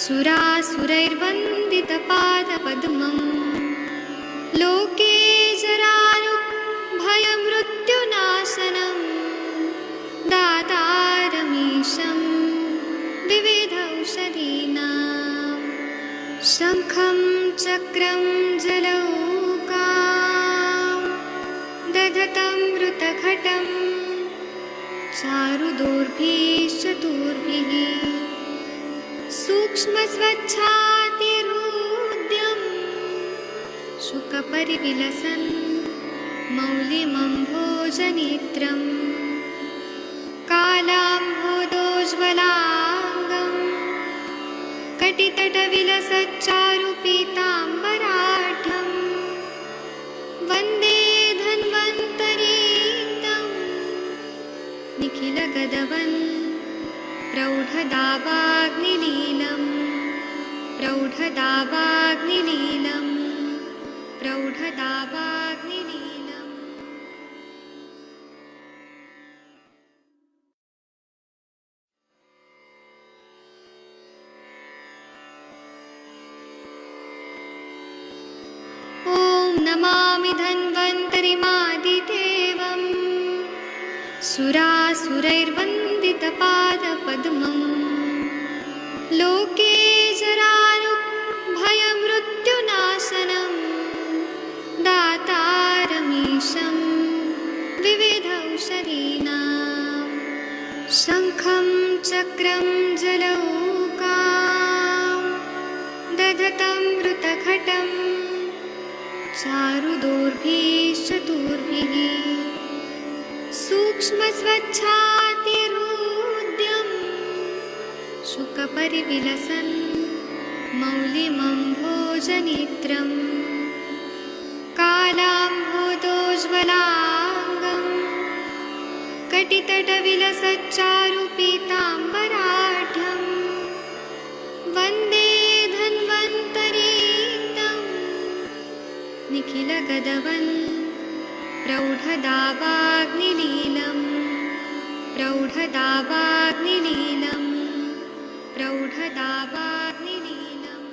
सुरासुरैर्वन्दितपादपद्मं लोके जरारुभयमृत्युनाशनं दातारमीशं विविधौषधीनां शङ्खं चक्रं जलौकां दधतं मृतघटं चारुदोर्भिश्चतुर्भिः सूक्ष्मस्वच्छातिहृद्यं शुकपरिविलसन् मौलिमम्भोजनेत्रं कालाम्भोदोज्ज्वलाङ्गं कटितटविलसच्चारुपीताम्बराढ्यं वन्दे धन्वन्तरीतं निखिलगदवन् प्रौढदावाग्निलीलं प्रौढदावाग्निलीलं प्रौढदावाग्निलीलम्। ॐ नमामि धन्वन्तरिमादिदेवं सुरासुरैर्वन्दितपादपद्मं लोके जरारुभयमृत्युनाशनं दातारमीशं विविधौषधीनां शङ्खं चक्रं जलौकां दधतं मृतघटं चारुदोर्भिश्चतुर्भिः सूक्ष्मस्वच्छातिहृद्यं शुकपरिविलसन् मौलिमम्भोजनेत्रं कालाम्भोदोज्ज्वलाङ्गं कटितटविलसच्चारुपीताम्बराढ्यं वन्दे धन्वन्तरीतं निखिलगदवन् प्रौढदावाग्निलीलं प्रौढदावाग्निलीलं प्रौढदावाग्निलीलम्।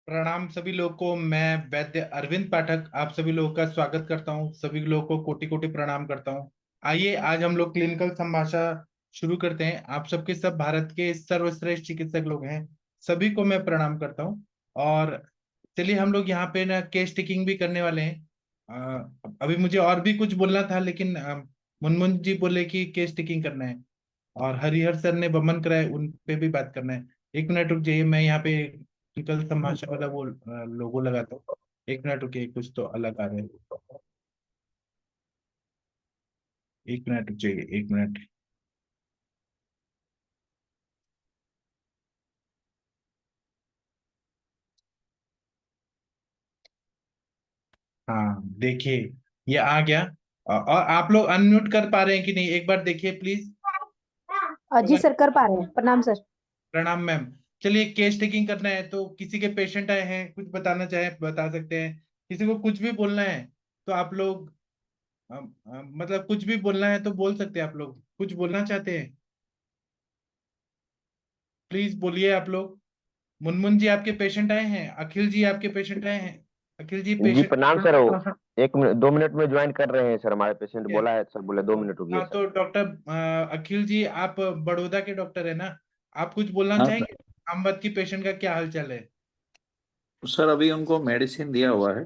प्रणाम सभी लोगों को। मैं वैद्य अरविंद पाठक आप सभी लोगों का स्वागत करता हूं। सभी लोगों को कोटि कोटि प्रणाम करता हूं। आइए आज हम लोग क्लिनिकल संभाषा शुरू करते हैं। आप सबके सब भारत के सर्वश्रेष्ठ चिकित्सक लोग हैं, सभी को मैं प्रणाम करता हूं। और चलिए हम लोग यहाँ पे ना केस टेकिंग भी करने वाले हैं। अभी मुझे और भी कुछ बोलना था, लेकिन मुनमुन जी बोले कि केस टेकिंग करना है और हरिहर सर ने बमन कराए, उन पे भी बात करना है। एक मिनट रुक जाइए, मैं यहाँ पे क्लिनिकल संभाषा वाला वो लोगो लगाता हूँ। एक मिनट रुकिए, कुछ तो अलग आ रहा है। एक मिनट रुक जाइए, एक मिनट। हाँ देखिए, ये आ गया। और आप लोग अनम्यूट कर पा रहे हैं कि नहीं, एक बार देखिए प्लीज। जी सर, कर पा रहे हैं। प्रणाम सर। प्रणाम मैम। चलिए केस टेकिंग करना है, तो किसी के पेशेंट आए हैं, कुछ बताना चाहे बता सकते हैं। किसी को कुछ भी बोलना है तो आप लोग मतलब कुछ भी बोलना है तो बोल सकते हैं। आप लोग कुछ बोलना चाहते हैं, प्लीज बोलिए आप लोग। मुनमुन जी आपके पेशेंट आए हैं, अखिल जी आपके पेशेंट आए हैं। अखिल जी जी पेशेंट। प्रणाम सर। वो 1 मिनट 2 मिनट में ज्वाइन कर रहे हैं सर। हमारे पेशेंट बोला है सर, बोले 2 मिनट रुकिए हाँ सर। तो डॉक्टर अखिल जी, आप बड़ौदा के डॉक्टर है ना, आप कुछ बोलना हाँ चाहेंगे अहमद की पेशेंट का क्या हाल चाल है? सर, अभी उनको मेडिसिन दिया हुआ है।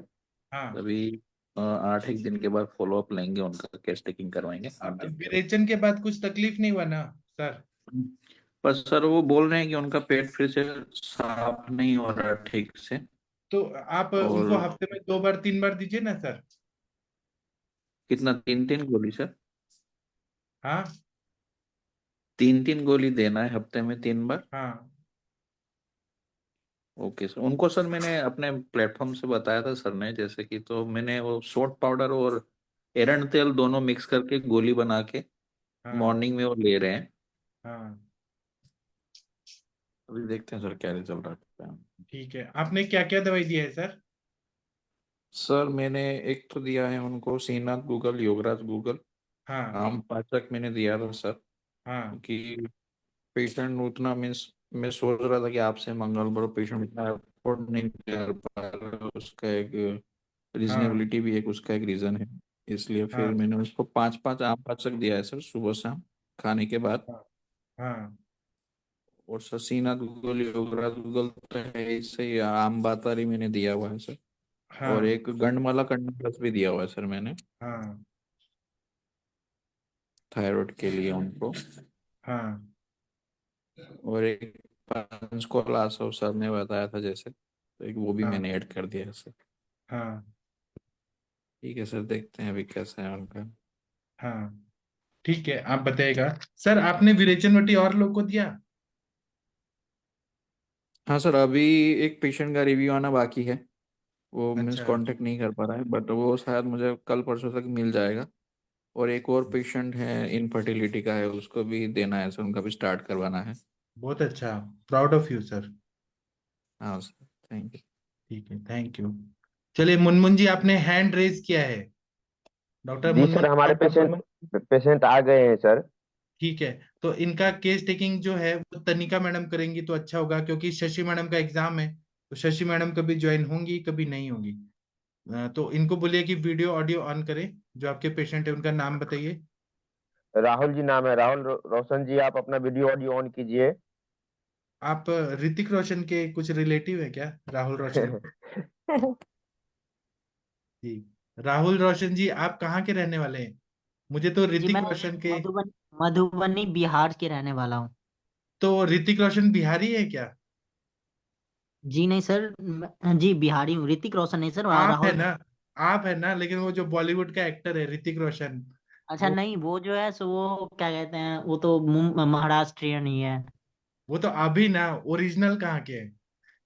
हाँ, अभी 8 एक दिन के बाद फॉलोअप लेंगे, उनका केस टेकिंग करवाएंगे 8 दिन के विरेचन के बाद कुछ तकलीफ नहीं हुआ ना सर? बाद। पर सर वो बोल रहे हैं कि उनका पेट फिर से साफ नहीं हो रहा ठीक से। तो आप उनको और हफ्ते में 2 बार 3 बार दीजिए ना सर। कितना, 3 3 गोली सर? हाँ 3 3 गोली देना है हफ्ते में 3 बार? हाँ ओके सर। उनको सर मैंने अपने प्लेटफॉर्म से बताया था सर ने, जैसे कि तो मैंने वो सोट पाउडर और एरंड तेल दोनों मिक्स करके गोली बना के हाँ मॉर्निंग में वो ले रहे हैं। हाँ। अभी देखते हैं सर क्या रिजल्ट आता है। ठीक है, आपने क्या क्या दवाई दी है सर? सर मैंने एक तो दिया है उनको श्रीनाथ गूगल, योगराज गूगल, हाँ आम पाचक मैंने दिया था सर, हाँ कि पेशेंट उतना मीन्स मैं सोच रहा था कि आपसे मंगल बड़ो पेशेंट इतना अफोर्ड नहीं कर पा रहा, उसका एक हाँ रीजनेबिलिटी भी एक उसका एक रीजन है, इसलिए फिर हाँ मैंने उसको 5-5 आम पाचक दिया है सर सुबह शाम खाने के बाद। हाँ हाँ और शशिनाथ गूगल, योगराज गूगल तो है ही सही, आम बातारी मैंने दिया हुआ है सर, और हाँ एक गंडमाला कंड प्लस भी दिया हुआ है सर मैंने हाँ थायराइड के लिए उनको, हाँ और एक पंचकोलासव सर ने बताया था जैसे, तो एक वो भी हाँ मैंने ऐड कर दिया है सर। हाँ ठीक है सर, देखते हैं अभी कैसा है उनका। हाँ ठीक है, आप बताइएगा। सर आपने विरेचन वटी और लोग को दिया? हाँ सर, अभी एक पेशेंट का रिव्यू आना बाकी है, वो मीन्स अच्छा कांटेक्ट नहीं कर पा रहा है, बट वो शायद मुझे कल परसों तक मिल जाएगा। और एक और पेशेंट है इनफर्टिलिटी का है, उसको भी देना है सर, उनका भी स्टार्ट करवाना है। बहुत अच्छा, प्राउड ऑफ यू सर। हाँ सर, थैंक यू। ठीक है, थैंक यू। चलिए मुनमुन जी, आपने हैंड रेज किया है। डॉक्टर जी मुनमुन सर, हमारे डॉक्टर पेशेंट मुनमुन पेशेंट आ गए हैं सर। ठीक है। तो इनका केस टेकिंग जो है वो तनिका मैडम करेंगी तो अच्छा होगा, क्योंकि शशि मैडम का एग्जाम है। तो शशि मैडम कभी ज्वाइन होंगी, कभी नहीं होंगी। तो इनको बोलिए कि वीडियो ऑडियो ऑन करें। जो आपके पेशेंट है उनका नाम बताइए। राहुल जी नाम है, राहुल रोशन जी, आप अपना वीडियो ऑडियो ऑन कीजिए। आप ऋतिक रोशन के कुछ रिलेटिव है क्या, राहुल रोशन जी? राहुल रोशन जी, आप कहाँ के रहने वाले हैं? मुझे तो जी ऋतिक मैं रोशन के। मधुबनी बिहार के रहने वाला हूँ। तो ऋतिक रोशन बिहारी है क्या? जी नहीं सर, जी बिहारी हूँ, ऋतिक रोशन नहीं सर, आप है राहुल। ना? आप है ना, लेकिन वो जो बॉलीवुड का एक्टर है ऋतिक रोशन, अच्छा वो नहीं, वो जो है सो वो क्या कहते हैं, वो तो महाराष्ट्रियन ही है। वो तो अभी ना, ओरिजिनल कहाँ के है?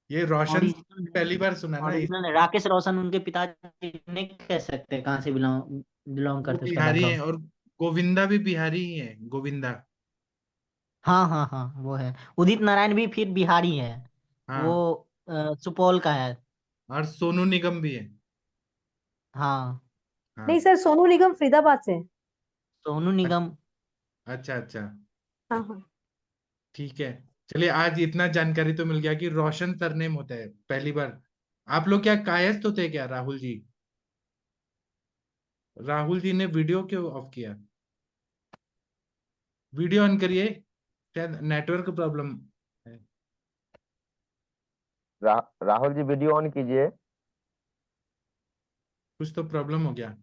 ये रोशन ओरिजिनल पहली बार सुना ना ओरिजिनल राकेश रोशन उनके पिताजी नहीं कह सकते कहाँ से बिलोंग बिलोंग वो करते, उसका बिहारी है, बैकग्राउंड। और गोविंदा भी बिहारी ही है, गोविंदा। हाँ हाँ हाँ, वो है। उदित नारायण भी फिर बिहारी है। वो हाँ, सुपौल का है। और सोनू निगम भी है। हाँ, नहीं हाँ। सर, सोनू निगम फरीदाबाद से है। सोनू निगम। अच्छा अच्छा। हाँ हाँ। ठीक है। चलिए, आज इतना जानकारी तो मिल गया कि रोशन सरनेम होता है, पहली बार। आप लोग क्या कायस्थ होते हैं क्या, राहुल जी? राहुल जी ने वीडियो क्यों ऑफ किया? वीडियो ऑन करिए, शायद नेटवर्क प्रॉब्लम है। राहुल जी वीडियो ऑन कीजिए। कुछ तो प्रॉब्लम हो गया।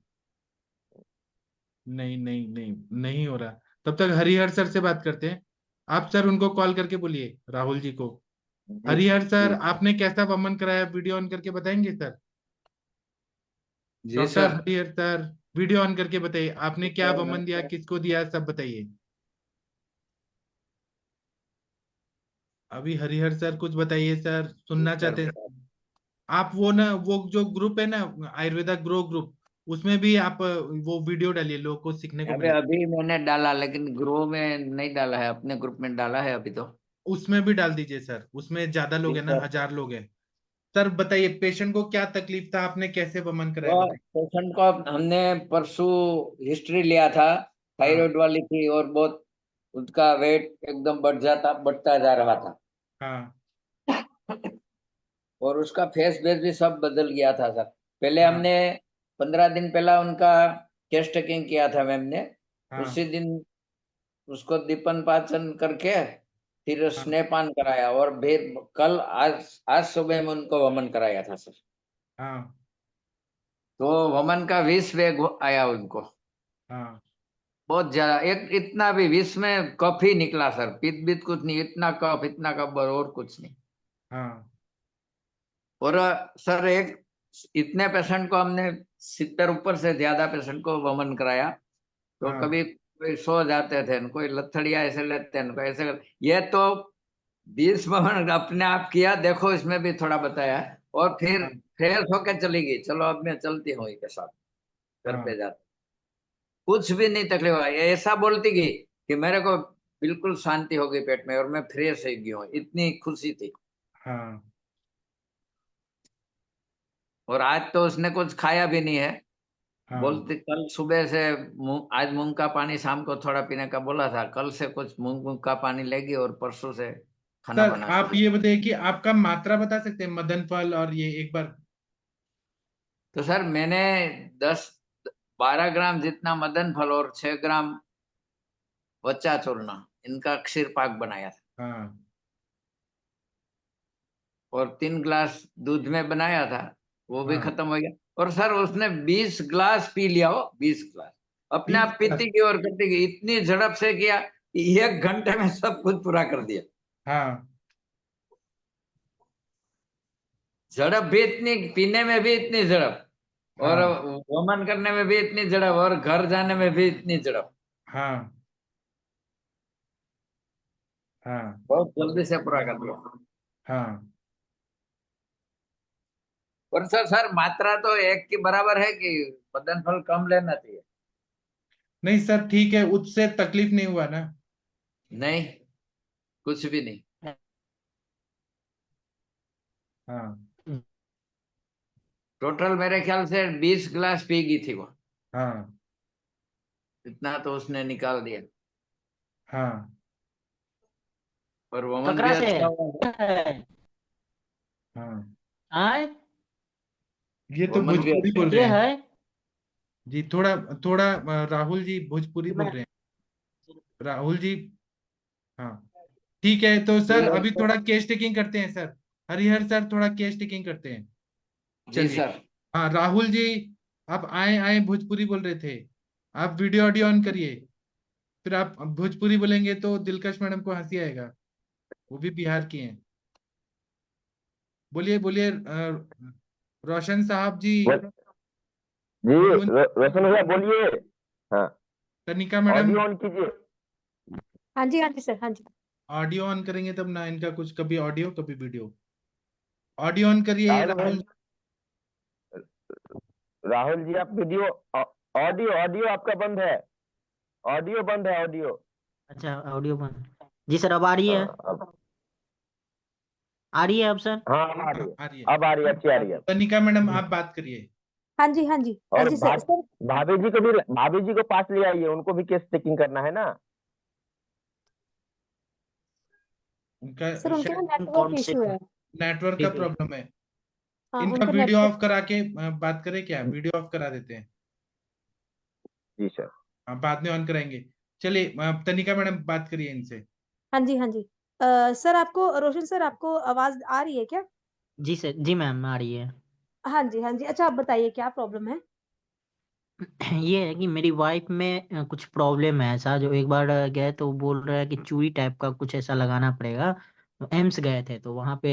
नहीं नहीं नहीं, नहीं हो रहा। तब तक हरिहर सर से बात करते हैं। आप सर उनको कॉल करके बोलिए, राहुल जी को। जी हरिहर सर, जी आपने कैसा वमन कराया, वीडियो ऑन करके बताएंगे सर? जी doctor sir. Harihar sir, video on करके बताइए, आपने क्या वमन दिया, किसको दिया, सब बताइए। अभी हरिहर सर कुछ बताइए सर, सुनना चाहते हैं। आप वो ना, वो जो ग्रुप है ना, आयुर्वेदा ग्रो ग्रुप, उसमें भी आप वो वीडियो डालिए, लोगों को सीखने को अभी मिले। अभी मैंने डाला, लेकिन ग्रो में नहीं डाला है, अपने ग्रुप में डाला है अभी तो। उसमें भी डाल दीजिए सर, उसमें ज्यादा लोग जी हैं ना, सर। 1000 लोग हैं। सर बताइए, पेशेंट को क्या तकलीफ था, आपने कैसे वमन कराया, वो बताइए। पेशेंट को हमने परसों हिस्ट्री लिया था, हाँ थायराइड वाली थी, और बहुत उसका वेट एकदम बढ़ता जा रहा था। हाँ और उसका फेस बेस भी सब बदल गया था सर। पहले हाँ हमने 15 दिन पहला उनका चेस्ट टेकिंग किया था मैम ने। हाँ उसी दिन उसको दीपन पाचन करके फिर हाँ स्नेहपान कराया, और फिर कल आज आज सुबह में उनको वमन कराया था सर। हाँ तो वमन का 20 वेग आया उनको। हाँ बहुत ज्यादा, एक इतना भी 20 में कफ ही निकला सर, पित्त बित कुछ नहीं, इतना कफ और कुछ नहीं। हाँ और सर एक इतने पेशेंट को हमने 70 ऊपर से ज्यादा पेशेंट को वमन कराया। तो हाँ कभी कोई सो जाते थे, कोई लथड़िया ऐसे लेते हैं, कोई ऐसे ये तो 20 वमन अपने आप किया, देखो इसमें भी थोड़ा बताया है। और फिर हाँ फ्रेश होके चली गई, चलो अब मैं चलती हूँ के साथ, घर हाँ पे जाते कुछ भी नहीं तकलीफ आई, ऐसा बोलती गई कि मेरे को बिल्कुल शांति हो गई पेट में, और मैं फ्रेश हो गई हूँ, इतनी खुशी थी। हाँ और आज तो उसने कुछ खाया भी नहीं है। हाँ बोलते कल सुबह से आज मूंग का पानी शाम को थोड़ा पीने का बोला था, कल से कुछ मूंग का पानी लेगी और परसों से खाना सर, बना आप शुरू। ये बताइए कि आपका मात्रा बता सकते हैं मदन फल और ये एक बार। तो सर मैंने 10-12 ग्राम जितना मदन फल और 6 ग्राम वच्चा चूर्ण इनका क्षीर पाक बनाया था, हाँ और 3 ग्लास दूध में बनाया था, वो भी हाँ, खत्म हो गया। और सर उसने 20 ग्लास पी लिया हो, 20 ग्लास अपने 20 आप पीती गई और करती गई, इतनी झड़प से किया कि 1 घंटे में सब कुछ पूरा कर दिया। हाँ झड़प भी इतनी, पीने में भी इतनी झड़प, और हाँ वमन करने में भी इतनी झड़प, और घर जाने में भी इतनी झड़प, हाँ हाँ बहुत जल्दी से पूरा कर दिया। हाँ। पर सर मात्रा तो एक की बराबर है कि मदन फल कम लेना चाहिए? नहीं सर, ठीक है, उससे तकलीफ नहीं हुआ ना? नहीं, कुछ भी नहीं। हाँ टोटल मेरे ख्याल से 20 ग्लास पी गई थी वो, हाँ इतना तो उसने निकाल दिया। हाँ और वमन भी ककरा से अच्छा हुआ है, है? हाँ। आय ये तो वमन भी भोजपुरी अच्छा बोल ये रहे हैं है जी। थोड़ा थोड़ा राहुल जी भोजपुरी कि बोल मैं रहे हैं, राहुल जी। हाँ ठीक है, तो सर है। अभी थोड़ा केस टेकिंग करते हैं सर। हरिहर सर, थोड़ा केस टेकिंग करते हैं। जी चलिए। सर। हाँ राहुल जी, आप आए आए भोजपुरी बोल रहे थे। आप वीडियो ऑडियो ऑन करिए। फिर आप भोजपुरी बोलेंगे तो दिलकश मैडम को हंसी आएगा, वो भी बिहार की हैं। बोलिए बोलिए, रोशन साहब जी, वो- जी गुनगुन, रोशन भैया बोलिए। हाँ, तनिका मैडम। ऑडियो ऑन कीजिए। हाँ जी सर, हाँ जी। ऑडियो ऑन करेंगे तब ना, इनका कुछ कभी ऑडियो कभी वीडियो। ऑडियो ऑन करिए राहुल राहुल। राहुल जी आप वीडियो ऑडियो ऑडियो आपका बंद है। ऑडियो बंद है, ऑडियो। अच्छा ऑडियो बंद। जी सर अब आ रही है, हाँ अब, आ रही है अब सर। हाँ अब आ रही हाँ, है। आ रही है। अब आ रही है, अच्छी आ रही है। तनिका मैडम आप बात करिए। हाँ जी, हाँ जी, हाँ और जी सर। सर भाभी जी को पास ले आइए, उनको भी केस चेकिंग करना है ना। उनका सर उनके ना शायद नेटवर्क कौन से इशू है। नेटवर्क का ठीक है प्रॉब्लम है। हाँ इनका उनका वीडियो नेटवर्क। ऑफ करा के बात करें क्या? वीडियो ऑफ करा देते हैं। जी सर। हाँ, बाद में ऑन कराएंगे। चलिए, तनिका मैडम बात करिए इनसे। हाँ जी, हाँ जी। सर आपको, रोशन सर आपको आवाज आ रही है क्या? जी सर, जी मैम आ रही है। हाँ जी, हाँ जी। अच्छा आप बताइए क्या प्रॉब्लम है? ये है कि मेरी वाइफ में कुछ प्रॉब्लम है ऐसा, जो एक बार गए तो बोल रहा है कि चूड़ी टाइप का कुछ ऐसा लगाना पड़ेगा। तो एम्स गए थे तो वहाँ पे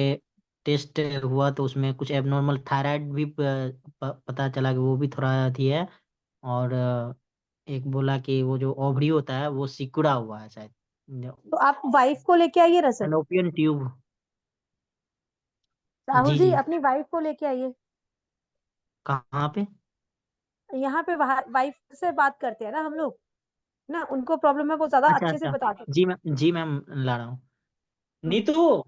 टेस्ट हुआ तो उसमें कुछ एबनॉर्मल थायराइड भी पता चला कि वो भी थोड़ा थी है। और एक बोला कि वो जो ओवरी होता है वो सिकुड़ा हुआ है शायद, तो आप वाइफ को लेके आइए ना sir. Fallopian tube. Rahul ji जी जी। अपनी वाइफ को लेके आइए कहाँ पे? यहाँ पे। वाइफ से बात करते हैं ना हम लोग, ना उनको प्रॉब्लम है, वो ज्यादा अच्छा अच्छे से अच्छा। बताते हैं। जी मैम ला रहा हूँ। हम्म। नीतू।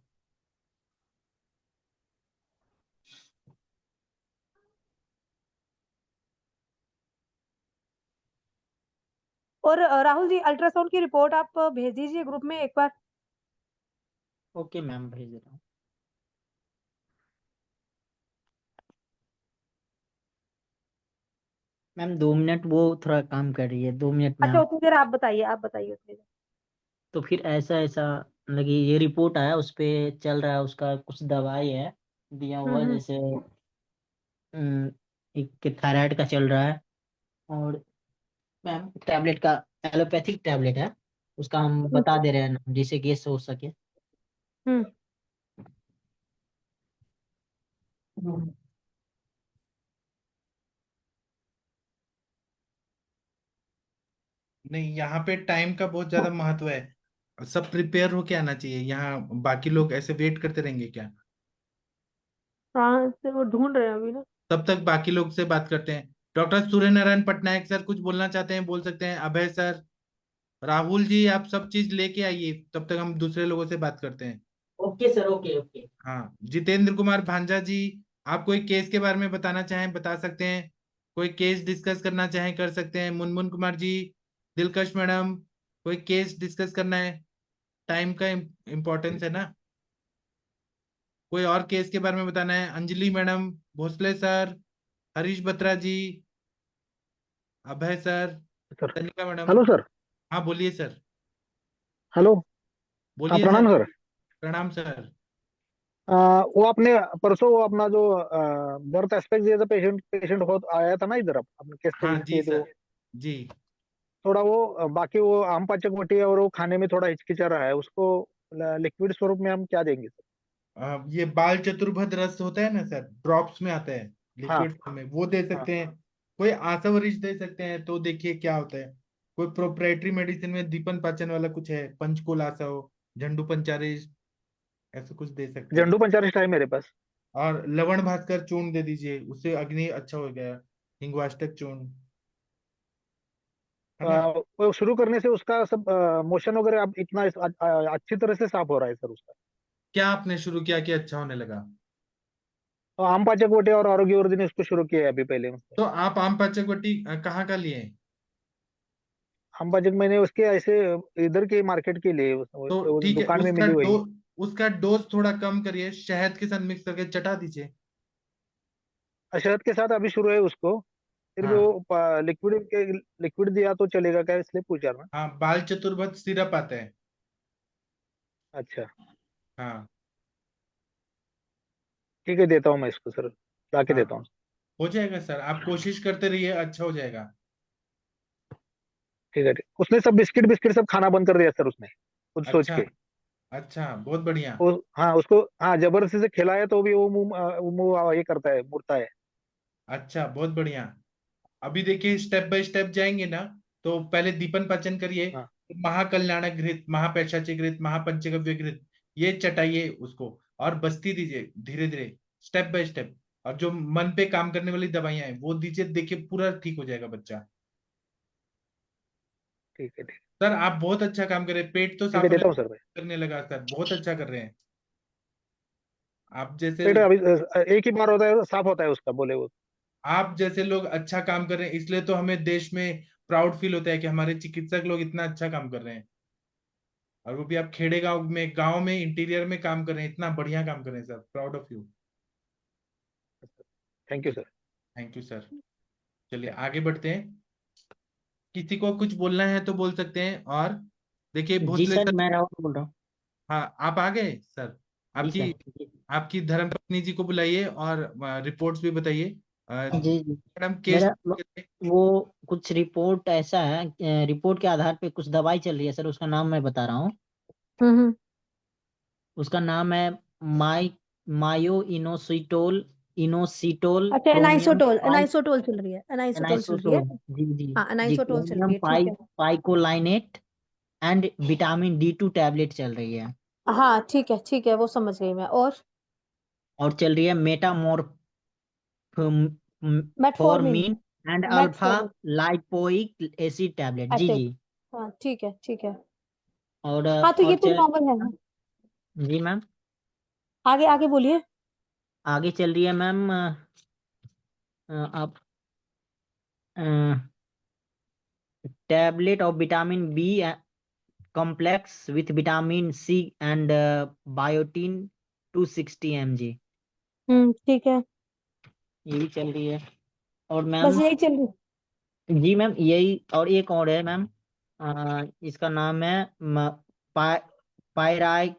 और राहुल जी अल्ट्रासाउंड की रिपोर्ट आप भेज दीजिए ग्रुप में एक बार। ओके मैम भेज देता हूँ। मैम 2 मिनट, वो थोड़ा काम कर रही है, 2 मिनट अच्छा मैम। उतनी देर आप बताइए उतनी देर। तो फिर ऐसा ऐसा मतलब कि ये रिपोर्ट आया, उस पे चल रहा है, उसका कुछ दवाई है दिया हुआ है, हम्म। जैसे एक थायराइड का चल रहा है। और मैम टैबलेट का, एलोपैथिक टैबलेट है, उसका हम हम्म। बता दे रहे हैं नाम, जिससे गैस हो सके। हम्म। हम्म। नहीं, यहाँ पे टाइम का बहुत ज्यादा महत्व है। सब प्रिपेयर होके आना चाहिए यहाँ। बाकी लोग ऐसे वेट करते रहेंगे क्या? हाँ तो वो ढूंढ रहे हैं अभी ना। तब तक बाकी लोग से बात करते हैं। डॉक्टर सूर्य नारायण पटनायक सर कुछ बोलना चाहते हैं, बोल सकते हैं। अभय सर, राहुल जी, आप सब चीज लेके आइए, तब तक हम दूसरे लोगों से बात करते हैं। Okay sir, okay okay. हाँ, जितेंद्र कुमार भांजा जी, आप कोई केस के बारे में बताना चाहें बता सकते हैं, कोई केस डिस्कस करना चाहें कर सकते हैं। मुनमुन कुमार जी, दिलकश मैडम, कोई केस डिस्कस करना है, टाइम का इम्पोर्टेंस है ना। कोई और केस के बारे में बताना है, अंजलि मैडम, भोसले सर, हरीश बत्रा जी, अभय सर, सर तनिका मैडम। Hello sir. हाँ बोलिए सर, हेलो। बोलिए प्रणाम सर। सर। प्रणाम सर। वो आपने परसों वो अपना जो बर्थ एस्पेक्ट दिया था, पेशेंट पेशेंट हो आया था ना इधर, आपने केस हाँ किए जी थे वो। सर जी। थोड़ा वो बाकी वो आम पाचक वटी है और वो खाने में थोड़ा हिचकिचा रहा है, उसको लिक्विड स्वरूप में हम क्या देंगे सर? ये बाल चतुर्भुज रस होता है ना सर, ड्रॉप्स में आता है हाँ लिक्विड में, वो दे हाँ। सकते हैं। कोई आंसवरिश दे सकते हैं, तो देखिए क्या होता है। कोई प्रोप्राइटरी मेडिसिन में दीपन पाचन वाला कुछ है, पंचकोल आसव, झंडू पंचारिश, ऐसा कुछ दे सकते हैं। झंडू पंचारिष्ट है मेरे पास। और लवण भास्कर चूर्ण दे दीजिए, उससे अग्नि अच्छा हो गया। हिंगवाष्टक चूर्ण, है ना। वो शुरू करने से उसका सब मोशन वगैरह अब इतना अच्छी तरह से साफ हो रहा है सर उसका। क्या आपने शुरू किया कि अच्छा होने लगा? और आम पाचक वटी और आरोग्य वर्धन ने उसको शुरू किया है अभी पहले। तो आप आम पाचक वटी कहाँ का लिए? आम पाचक मैंने उसके ऐसे इधर के मार्केट के लिए तो वो ठीक है, दुकान में मिली वही। उसका डोज थोड़ा कम करिए, शहद के साथ मिक्स करके चटा दीजिए। शहद के साथ अभी शुरू है उसको। फिर भी हाँ वो लिक्विड दिया तो चलेगा क्या, इसलिए पूछा मैं। हाँ, बाल चतुर्भुज सिरप आता है। अच्छा हाँ ठीक है, देता हूँ मैं इसको सर, ला के हाँ, देता हूँ। हो जाएगा सर, आप कोशिश करते रहिए, अच्छा हो जाएगा। ठीक है ठीक। उसने सब बिस्किट बिस्किट सब खाना बंद कर दिया सर उसने, खुद सोच अच्छा के। अच्छा, बहुत बढ़िया। वो हाँ उसको, हाँ जबरदस्ती से खिलाया तो भी वो मुंह ये करता है, मुड़ता है। अच्छा, बहुत बढ़िया। अभी देखिए स्टेप बाय स्टेप जाएंगे ना, तो पहले दीपन पाचन करिए, हाँ महाकल्याणक घृत, महापैशाचिक घृत, महापंचगव्य घृत, ये चटाइए उसको, और बस्ती दीजिए धीरे धीरे, स्टेप बाय स्टेप। और जो मन पे काम करने वाली दवाइयां हैं वो दीजिए, देखिए पूरा ठीक हो जाएगा बच्चा। ठीक है ठीक। सर आप बहुत अच्छा काम कर रहे हैं, पेट तो ठीक है साफ होने देता हूँ सर भाई। करने लगा सर, बहुत अच्छा कर रहे हैं आप जैसे। पेट अभी एक ही बार होता है साफ होता है उसका, बोले वो। आप जैसे लोग अच्छा काम कर रहे हैं, इसलिए तो हमें देश में प्राउड फील होता है कि हमारे चिकित्सक लोग इतना अच्छा काम कर रहे हैं। और वो भी आप खेड़े गांव में इंटीरियर में काम कर रहे हैं, इतना बढ़िया काम कर रहे हैं sir, proud of you. Thank you sir. Thank you sir. चलिए आगे बढ़ते हैं, किसी को कुछ बोलना है तो बोल सकते हैं। और देखिए जी भोसले सर, सर। मैं राहुल बोल रहा हूँ। हाँ आप आ गए सर। जी आपकी सर। जी आपकी धर्मपत्नी जी को बुलाइए और रिपोर्ट्स भी बताइए। जी जी। Madam case. मेरा वो कुछ रिपोर्ट ऐसा है, रिपोर्ट के आधार पे कुछ दवाई चल रही है सर, उसका नाम मैं बता रहा हूँ। हम्म। उसका नाम है माई मायो इनोसिटोल इनोसिटोल अच्छा, क्रोमियम एनाइसोटोल एनाइसोटोल चल रही है, एनाइसोटोल चल रही है। एनाइसोटोल। जी जी। हाँ, जी, एनाइसोटोल चल रही क्रोमियम है, ठीक है। पाइकोलाइनेट एंड विटामिन D2 टैबलेट चल रही है। हाँ ठीक है, वो समझ गई मैं। और चल रही है मेटामोर मेटफॉर्मिन। फॉर्मिन and alpha metformin lipoic acid tablet. जी एसिड। जी। हाँ ठीक है। और हाँ तो ये और तो चल नॉर्मल है। जी मैम। आगे आगे बोलिए। आगे चल रही है मैम, आप tablet of vitamin B complex with vitamin C and biotin 260 mg, ठीक है। ये भी चल रही है। और बस मैम, यही चल रही। जी मैम यही, और एक और है मैम, इसका नाम है पा, पायराइ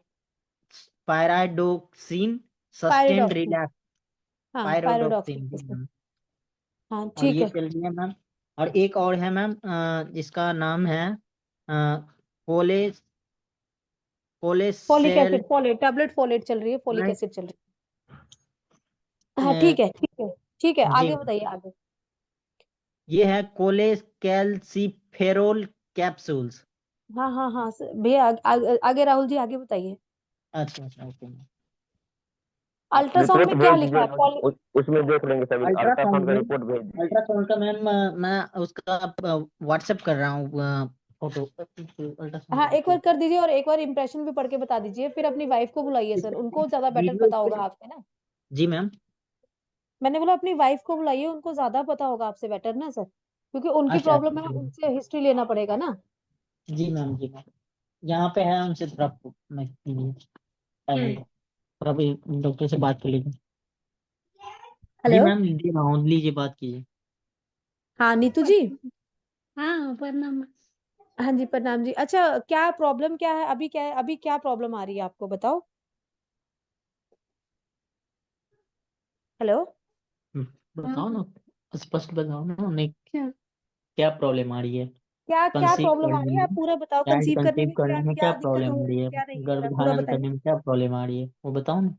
पायराइडोक्सिन सस्टेन्ड पायरोडॉक्सिन। रिलैक्स। हाँ पायरोडोक्सिन, जी पायरोडॉक्सिन। मैम। हाँ और ठीक ये है। चल रही है मैम। और एक और है मैम, जिसका नाम है कोले फोलिक कोलेसेल एसिड, फोलेट टैबलेट, फोलेट चल रही है, फोलिक नहीं, एसिड चल रही है। हाँ अ, ठीक है ठीक है। ठीक है, जी आगे मैम, बताइए आगे। ये है कोलेकैल्सिफेरोल कैप्सूल्स। हाँ भैया आगे राहुल जी आगे बताइए। अच्छा अच्छा, ओके मैम। अल्ट्रासाउंड रिपोर्ट में क्या भेज लिखा दीजिए, है? उसमें देख लेंगे सभी, अल्ट्रासाउंड अल्ट्रासाउंड का में रिपोर्ट भेज दीजिए। अल्ट्रासाउंड का मैम, मैं उसका व्हाट्सएप कर रहा हूँ फोटो। अल्ट्रासाउंड हाँ का एक बार रिपोर्ट, कर दीजिए, और एक बार इम्प्रेशन भी पढ़ के बता दीजिए, फिर अपनी वाइफ को बुलाइए सर, उनको ज्यादा बेटर वीडियो पता पे, होगा आपसे ना। जी मैम। मैंने बोला अपनी वाइफ को बुलाइए, उनको ज्यादा पता होगा आपसे बेटर ना सर, क्योंकि उनकी अच्छा प्रॉब्लम है, उनसे हिस्ट्री लेना पड़ेगा ना। जी मैम, जी मैम, यहाँ पे है, उनसे थोड़ा मैं आइए, हम्म। थोड़ा भी डॉक्टर से बात कर लीजिए। जी हेलो। मैम, लीजिए ना, लीजिए, बात कीजिए। हाँ नीतू जी। हाँ प्रणाम। हाँ जी प्रणाम जी। अच्छा क्या प्रॉब्लम क्या है अभी, क्या है अभी, क्या प्रॉब्लम आ रही है आपको, बताओ। हेलो। बताओ ना, स्पष्ट बताओ ना, नहीं क्या क्या प्रॉब्लम आ रही है? क्या क्या कंसीव प्रॉब्लम आ करने रही है, आप में, पूरा बताओ, चाइल्ड कंसीव करने कंसीव में क्या करने में क्या क्या दिक्कत प्रॉब्लम हो आ रही रही है, है? क्या नहीं हो रहा, गर्भ पूरा धारण बताइए। करने में क्या प्रॉब्लम आ रही है, वो बताओ ना।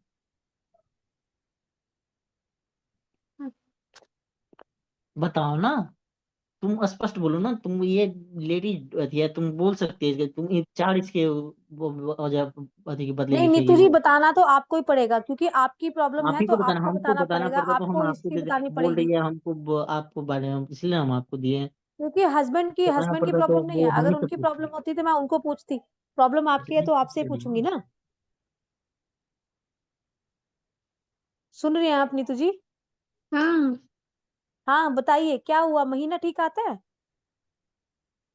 बताओ ना, तुम स्पष्ट बोलो ना, तुम ये लेडी है, तुम बोल सकते हो, तुम ये चार इसके वजह अति के बदले नहीं लिखेगी नीतू जी, वो। बताना तो आपको ही पड़ेगा, क्योंकि आपकी प्रॉब्लम आप है ही तो को बताना, आपको हमको बताना बताना पड़ेगा, पड़ता तो हम आपको आपको हिस्ट्री बतानी बोल पड़ेगी। रही है हमको, आपको बारे में, इसलिए हम आपको दिए हैं। क्योंकि बताना हस्बैंड की पड़ता तो प्रॉब्लम नहीं वो है, हम अगर ही से उनकी पूछते। प्रॉब्लम होती तो मैं उनको पूछती, प्रॉब्लम आपकी है तो आपसे ही पूछूंगी हैं। ना। सुन रही हैं आप नीतू जी? हाँ हाँ बताइए, क्या हुआ, महीना ठीक आता है?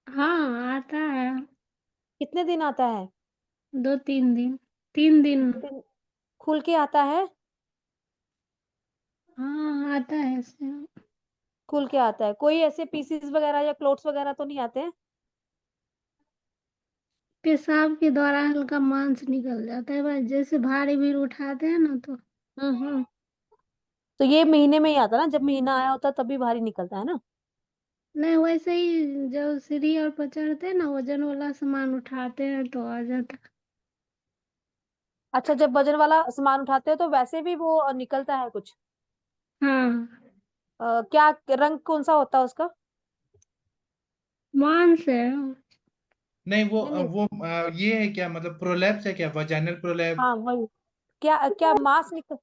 हाँ आता है। कितने दिन आता है? 2-3 दिन, 3 दिन। 2 दिन खुल के आता है? हाँ आता है ऐसे। खुल के आता है, कोई ऐसे पीसीज वगैरह या क्लोट्स वगैरह तो नहीं आते हैं? पेशाब के दौरान हल्का मांस निकल जाता है, बस जैसे भारी भी उठाते हैं ना तो। हम्म। तो ये महीने में ही आता है ना, जब महीना आया होता है तभी भारी निकलता है ना? नहीं वैसे ही जब सीढ़ी और पर चढ़ते हैं ना, वजन वाला सामान उठाते हैं तो आ जाता है। अच्छा, जब वजन वाला सामान उठाते हो तो वैसे भी वो निकलता है कुछ? हाँ क्या रंग कौन सा होता है उसका? मांस है। नहीं वो नहीं नहीं। ये है क्या, मतलब प्रोलैप्स है क्या, वजाइनल प्रोलैप्स? हाँ वही। क्या क्या मांस निकल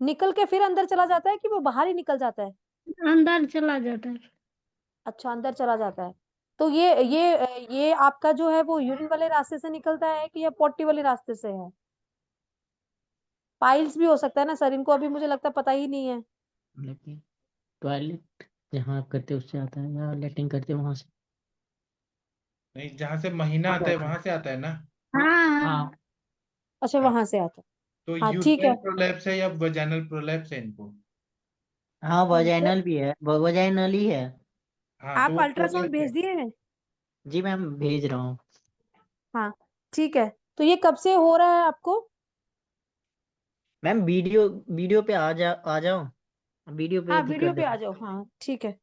निकल के फिर अंदर चला जाता है कि वो बाहर ही निकल जाता है? अंदर चला जाता है। अच्छा, अंदर चला जाता है। तो ये आपका जो है वो यूरिन वाले रास्ते से निकलता है कि या पोटी वाले रास्ते से है? पाइल्स भी हो सकता है ना सर, इनको अभी मुझे लगता है पता ही नहीं है। लेकिन टॉयलेट जहाँ आप करते हैं उससे आता है, या लेटिंग करते हैं वहां से? नहीं, जहां से महीना आता है वहां से आता है ना। हाँ हाँ अच्छा, हाँ, वहां से आता है। तो हाँ ठीक है। यूरिनल प्रोलैप्स है या वजाइनल प्रोलैप्स है इनको? हाँ, तो वजाइनल भी है, वजाइनल ही है। हाँ, तो आप वो अल्ट्रासाउंड प्रोलैप्स है। भेज दिए हैं? जी मैम, भेज रहा हूँ। हाँ ठीक है। तो ये कब से हो रहा है आपको? मैम, वीडियो वीडियो पे आ जाओ, वीडियो पे हाँ कर वीडियो पे आ देना। जाओ, हाँ ठीक है।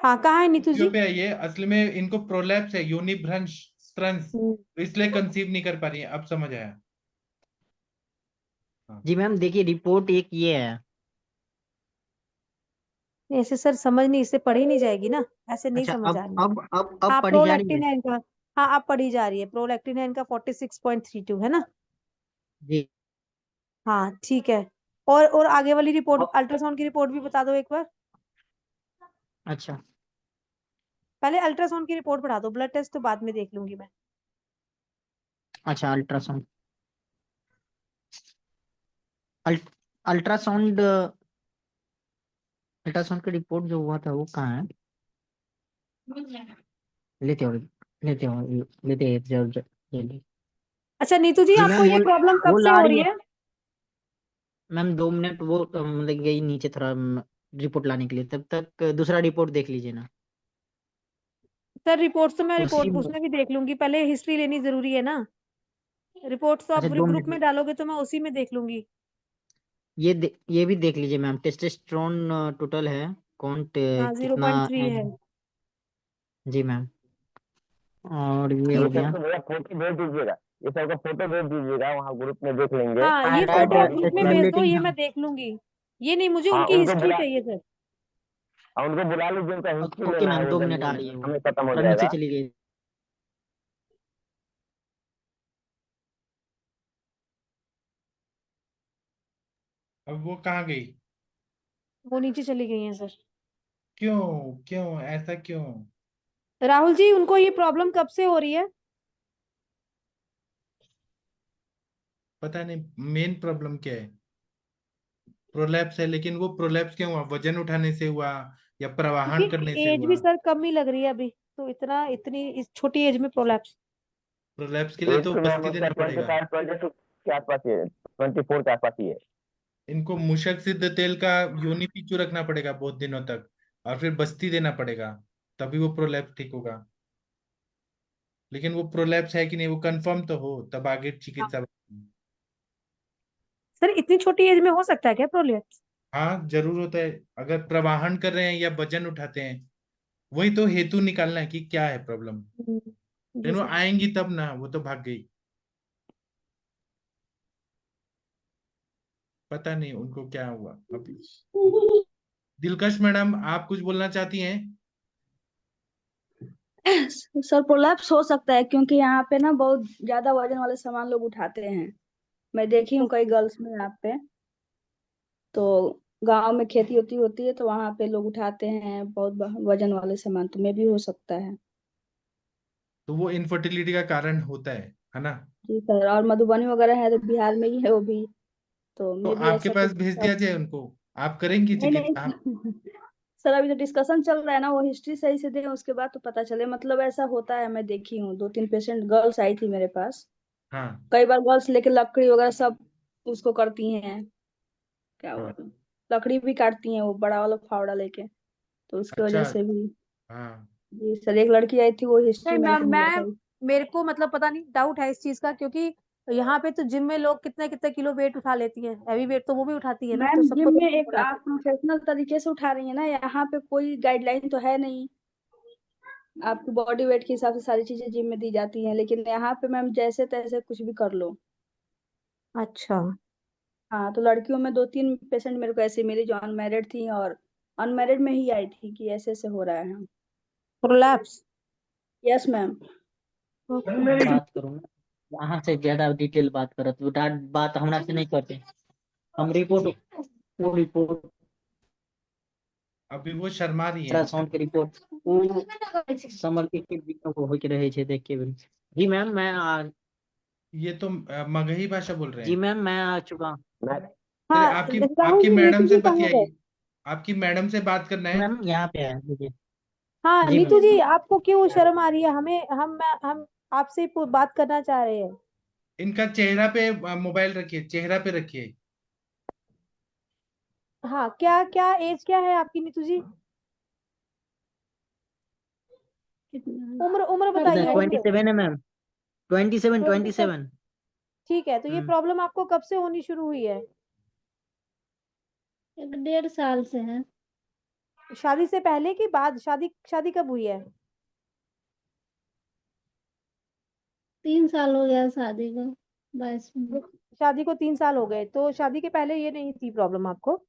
हाँ कहाँ है नीतू वीडियो जी? पे आइए, असल में इनको प्रोलैप्स है, यूनिभ्रंश स्त्रंस, हम्म। तो इसलिए कंसीव नहीं कर पा रही है। अब समझ आया। हाँ। जी मैम, देखिए, रिपोर्ट एक ये है। ऐसे सर समझ नहीं, इससे पढ़ी नहीं जाएगी ना, ऐसे नहीं अच्छा, समझ अब आ रही। अब अब अब हाँ पढ़ी जा रही है। प्रोलैक्टिन है इनका। हाँ अब पढ़ी जा रही है, प्रोलैक्टिन है इनका 46.32 है ना? जी। हाँ ठीक है। और आगे वाली रिपोर्ट, अल्ट्रासाउंड की रिपोर्ट भी बता दो एक बार। अच्छा पहले अल्ट्रासाउंड की रिपोर्ट पढ़ा दो, ब्लड टेस्ट तो बाद में देख लूंगी मैं। अच्छा, अल्ट्रासाउंड, अल, अल्ट्रासाउंड अल्ट्रासाउंड की रिपोर्ट जो हुआ था वो कहाँ है? लेते हो, लेते हो, लेते हैं, जल्दी। अच्छा नीतू जी, जी आपको मैम, ये प्रॉब्लम कब वो से ला हो रही रही है। है? मैम 2 मिनट, वो मतलब गई नीचे थोड़ा, रिपोर्ट लाने के लिए, तब तक दूसरा रिपोर्ट देख लीजिए ना। सर रिपोर्ट्स तो मैं उसी रिपोर्ट में। उसमें भी देख लूंगी, पहले हिस्ट्री लेनी जरूरी है ना। रिपोर्ट्स तो अच्छा, आप 2 मिनट ग्रुप में डालोगे तो मैं उसी में देख लूंगी। ये भी देख लीजिए मैम, टेस्टोस्टेरोन टोटल है, काउंट हाँ कितना 0.3 है? है। जी मैम, और ये ये हो ठीक है। गया। सबको भैया फोटो भेज दीजिएगा, ये सबका फोटो भेज दीजिएगा, वहाँ ग्रुप में देख लेंगे। हाँ ये थायराइड फोटो आप ग्रुप में भेज दो, स्टिमुलेटिंग ये है। मैं देख लूंगी। ये नहीं, मुझे हाँ उनकी उनको हिस्ट्री बुला, चाहिए सर। उनको बुला लीजिए, उनका हिस्ट्री ओके लेना है, मैम, वो 2 मिनट, आ जल्दी रही है वो, हमें खत्म हो पर मुझसे जाएगा। चली गई। अब वो कहाँ गई? वो नीचे चली गई हैं सर। क्यों? क्यों ऐसा क्यों? राहुल जी, उनको ये प्रॉब्लम कब से हो रही है? पता नहीं मेन प्रॉब्लम क्या है। प्रोलैप्स है, लेकिन वो प्रोलैप्स क्यों हुआ? वजन उठाने से हुआ या प्रवाहन करने से एज भी हुआ? सर कम ही लग रही है अभी, तो इतनी इस छोटी एज में प्रोलैप्स। प्रोलैप्स के लिए एज तो तो मैम बस्ती उसका देना पड़ेगा। 22 के आसपास ही है, 24 के आसपास ही है। इनको मूषक सिद्ध तेल का योनि पीछू रखना पड़ेगा बहुत दिनों तक, और फिर बस्ती देना पड़ेगा, तभी वो प्रोलैप्स ठीक होगा। लेकिन वो प्रोलैप्स है कि नहीं वो कंफर्म तो हो, तब आगे चिकित्सा बढ़ेगी। सर इतनी छोटी एज में हो सकता है क्या प्रोलैप्स? हाँ जरूर होता है, अगर प्रवाहन कर रहे हैं या वजन उठाते हैं, वही तो हेतु निकालना है कि क्या है प्रॉब्लम। जी लेकिन वो सर। आएंगी तब ना, वो तो भाग गई, पता नहीं उनको क्या हुआ अभी। दिलकश मैडम, आप कुछ बोलना चाहती हैं? सर प्रोलैप्स हो सकता है क्योंकि यहाँ पे ना बहुत ज्यादा वजन वाले सामान लोग उठाते हैं। मैं देखी हूँ कई गर्ल्स में यहाँ पे, तो गांव में खेती होती होती है तो वहां पे लोग उठाते हैं बहुत वजन वाले सामान, तो मे भी हो सकता है। तो वो इनफर्टिलिटी का कारण होता है ना? जी सर, और मधुबनी वगैरह है तो बिहार में ही है वो भी, तो तो मे भी आपके ऐसा पास कुछ भेज दिया जाए उनको, आप करेंगी नहीं चिकित्सा? नहीं सर अभी तो डिस्कशन चल रहा है ना, वो हिस्ट्री सही से दें उसके बाद तो पता चले। मतलब ऐसा होता है, मैं देखी हूँ 2-3 पेशेंट गर्ल्स आई थी मेरे पास, हाँ कई बार गर्ल्स लेके लकड़ी वगैरह सब उसको करती हैं, क्या हाँ। बोलते हैं, लकड़ी भी काटती हैं वो बड़ा वाला फावड़ा लेके, तो उसकी अच्छा। वजह से भी। हाँ जी सर, एक लड़की आई थी वो हिस्ट्री नहीं मैंने मैम, कहीं मैं बताई। मेरे को मतलब पता नहीं, डाउट है इस चीज का, क्योंकि यहाँ पे तो जिम में लोग कितने कितने किलो वेट उठा लेती हैं, हैवी वेट तो वो भी उठाती है ना, तो मैम सबको जिम देख में के एक बोला। आप प्रोफेशनल तरीके से उठा रही है ना, यहाँ पे कोई गाइडलाइन तो है नहीं। आपकी बॉडी वेट के हिसाब से सारी चीजें जिम में दी जाती हैं, लेकिन यहाँ पे मैम जैसे तैसे कुछ भी कर लो। अच्छा। हाँ, तो लड़कियों में 2-3 पेशेंट मेरे को ऐसे मिली जो अनमैरिड थी और अनमैरिड में ही आई थी कि ऐसे ऐसे हो रहा है। प्रोलैप्स। Yes ma'am. बात करूँ ना, वहां से ज्यादा डिटेल बात करत, वो बात हमरा से नहीं करते। हम रिपोर्ट, वो रिपोर्ट, अभी वो शर्मा रही है। अल्ट्रासाउंड के रिपोर्ट वो समर के दिनों को होके रहे छे देख के भी। जी मैम मैं ये तो मगही भाषा बोल रहे जी हैं। मैम मैं आ चुका हूँ। मैं चलिए, हाँ आपकी राहुल आपकी जी, मैडम नीतू से जी कहाँ गए? बतियाइए, आपकी मैडम से बात करना है। मैम यहाँ पे है जी। हाँ जी नीतू मैम। जी, आपको क्यों शर्म आ रही है? हमें हम आपसे बात करना चाह रहे हैं। इनका चेहरा पे मोबाइल रखिए, चेहरा पे रखिए। हाँ, क्या क्या एज क्या है आपकी नीतू जी? कितना उम्र उम्र है? बताइए, इधर उम्र। 27 है मैम, 27 27। 27। ठीक है, तो ये प्रॉब्लम आपको कब से होनी शुरू हुई है? 1-1.5 साल से है। शादी से पहले कि बाद? शादी शादी कब हुई है? 3 साल हो गया शादी को, 22 में। शादी को 3 साल हो गए, तो शादी के पहले ये नहीं थी प्रॉब्लम आपको?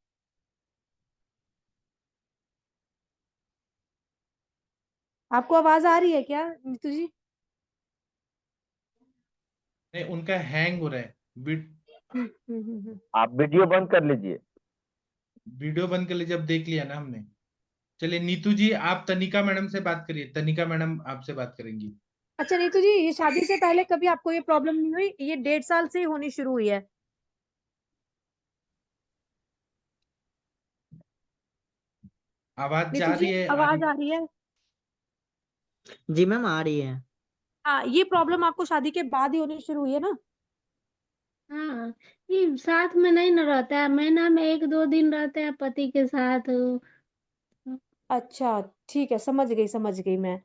आपको आवाज आ रही है क्या नीतू जी? नहीं, उनका हैंग हो रहा है। आप वीडियो बंद कर लीजिए। वीडियो बंद कर लीजिए, अब देख लिया ना हमने। चलिए नीतू जी, आप तनिका मैडम से बात करिए, तनिका मैडम आपसे बात करेंगी। अच्छा नीतू जी, ये शादी से पहले कभी आपको ये प्रॉब्लम नहीं हुई? ये 1.5 साल से ही होनी शुरू हुई है? आवाज जा नीतू जी रही है, आ रही? आवाज आ रही है? जी मैम आ रही है। हाँ, ये प्रॉब्लम आपको शादी के बाद ही होनी शुरू हुई है ना? हाँ, ये साथ में नहीं न रहता है, महीना में 1-2 दिन रहते हैं पति के साथ। अच्छा ठीक है, समझ गई मैं।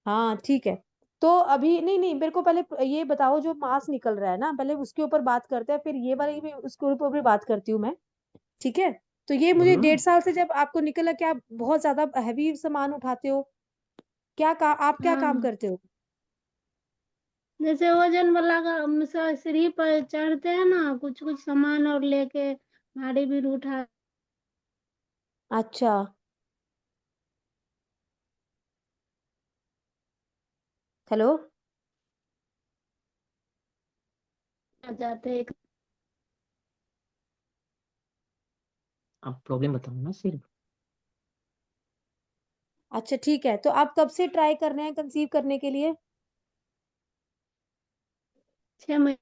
हाँ ठीक है। तो अभी नहीं नहीं, मेरे को पहले ये बताओ, जो मांस निकल रहा है ना, पहले उसके ऊपर बात करते हैं, फिर ये वाली भी उसके ऊपर भी बात करती हूँ मैं। ठीक है? तो ये मुझे बोलो। 1.5 साल से जब आपको निकला, क्या आप बहुत ज्यादा हैवी सामान उठाते हो? आप क्या काम हाँ, करते हो? जैसे वजन वाला का सीढ़ी पर चढ़ते हैं ना, कुछ कुछ सामान और लेके भारी भी उठा। अच्छा। हेलो। जाते एक। आप प्रॉब्लम बताओ ना सिर्फ। अच्छा ठीक है, तो आप कब से ट्राई कर रहे हैं कंसीव करने के लिए? 6 महीने।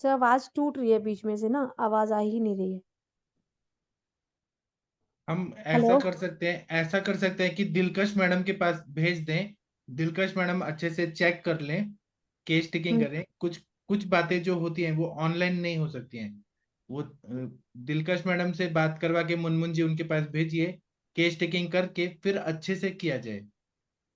सर आवाज टूट रही है बीच में से ना, आवाज आ ही नहीं रही है। हम हेलो। ऐसा कर सकते हैं कि दिलकश मैडम के पास भेज दें। दिलकश मैडम अच्छे से चेक कर लें, केस टेकिंग करें। कुछ कुछ बातें जो होती हैं वो ऑनलाइन नहीं हो सकती हैं। वो दिलकश मैडम से बात करवा के मुनमुन जी उनके पास भेजिए, केस टेकिंग करके फिर अच्छे से किया जाए।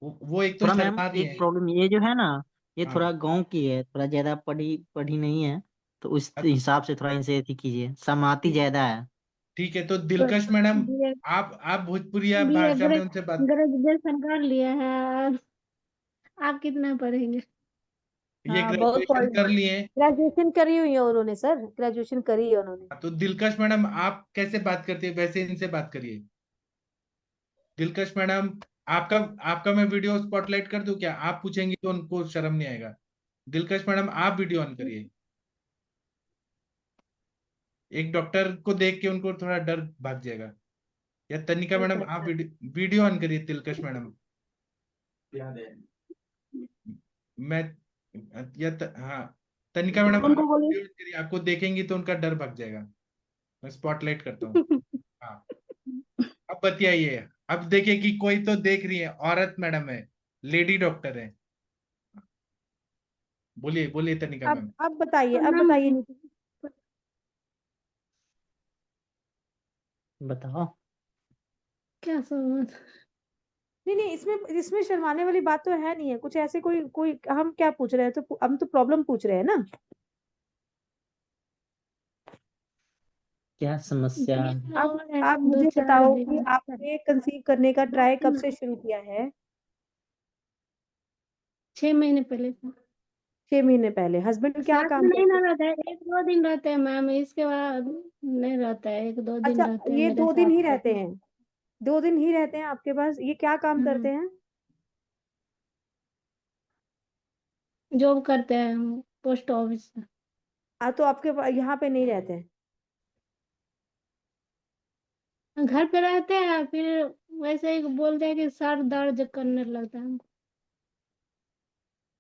वो एक तो थोड़ा मैम शर्मा रही एक है। प्रॉब्लम ये जो है ना, ये हाँ थोड़ा गांव की है, थोड़ा ज्यादा पढ़ी पढ़ी नहीं है, तो उस हिसाब से थोड़ा इनसे अथी कीजिए, समाती ज्यादा है। ठीक है, तो दिलकश मैडम बीए आप भोजपुरिया बीए भाषा में उनसे बात। ग्रेजुएशन कर लिए हैं। आप कितना पढ़ेंगे? ये हाँ बहुत ग्रेजुएशन कर लिए। ग्रेजुएशन करी हुई है उन्होंने सर, ग्रेजुएशन करी है उन्होंने। तो दिलकश मैडम आप कैसे बात करती है वैसे इनसे बात करिए। दिलकश मैडम, आपका आपका मैं वीडियो स्पॉटलाइट कर दूं क्या? आप पूछेंगी तो उनको शर्म नहीं आएगा। दिलकश मैडम आप वीडियो ऑन करिए। एक डॉक्टर को देख के उनको थोड़ा डर भाग जाएगा। या तनिका एक मैडम मिनट आप सर। वीडियो ऑन करिए। दिलकश मैडम मैं हाँ, तनिका मैडम उनको आप बोलिए। वीडियो ऑन करिए। आपको देखेंगी तो उनका डर भाग जाएगा। मैं स्पॉटलाइट करता हूँ। हाँ, अब बतियाइए। अब देखिए कि कोई तो देख रही है, औरत मैडम है, लेडी डॉक्टर है। बोलिए बोलिए तनिका मैम। अब बताइए, अब मैम बताइए नीतू जी। बताओ। क्या समझ? नहीं नहीं, इसमें इसमें शर्माने वाली बात तो है नहीं है कुछ ऐसे। कोई कोई हम क्या पूछ रहे हैं, तो हम तो प्रॉब्लम पूछ रहे हैं ना। क्या समस्या? अब और है आप दो मुझे चार बताओ कि दिन। आपने कंसीव करने का ट्राई कब से शुरू किया है? 6 महीने पहले से। 6 महीने पहले। हस्बैंड क्या साथ में काम नहीं ना करते हैं? रहता है, 1-2 दिन रहते हैं मैम, इसके बाद नहीं रहता है। 1-2 दिन अच्छा, रहते हैं ये मेरे 2 दिन साथ ही तो। रहते हैं? 2 दिन ही रहते हैं आपके पास? ये क्या काम करते हैं? जॉब करते हैं हम पोस्ट ऑफिस में। तो आपके यहाँ पे नहीं रहते हैं? घर पे रहते हैं, फिर वैसे ही बोलते हैं कि सर दर्द करने लगता है हमको।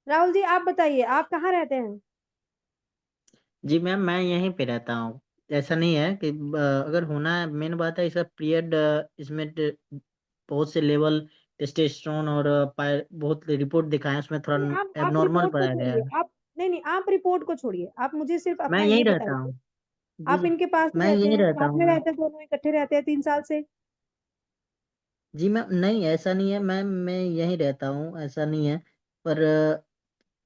राहुल जी आप बताइए, आप कहाँ रहते हैं? जी मैम, मैं यहीं पे रहता हूँ। ऐसा नहीं है कि अगर होना है, मेन बात है इसका पीरियड, इसमें बहुत से लेवल टेस्टोस्टेरोन और बहुत रिपोर्ट दिखाए, उसमें थोड़ा नहीं, आप एबनॉर्मल रिपोर्ट को पाया गया छोड़िए, है। आप नहीं नहीं, आप रिपोर्ट को छोड़िए, आप मुझे सिर्फ मैं अपना ये यहीं रहता बताइए। हूँ। जी आप इनके पास ही मैं रहते यहीं हैं, रहता साथ हूँ में मैम। रहते हैं, दोनों इकट्ठे रहते हैं 3 साल से? जी मैम, नहीं ऐसा नहीं है मैम, मैं यहीं रहता हूँ, ऐसा नहीं है। पर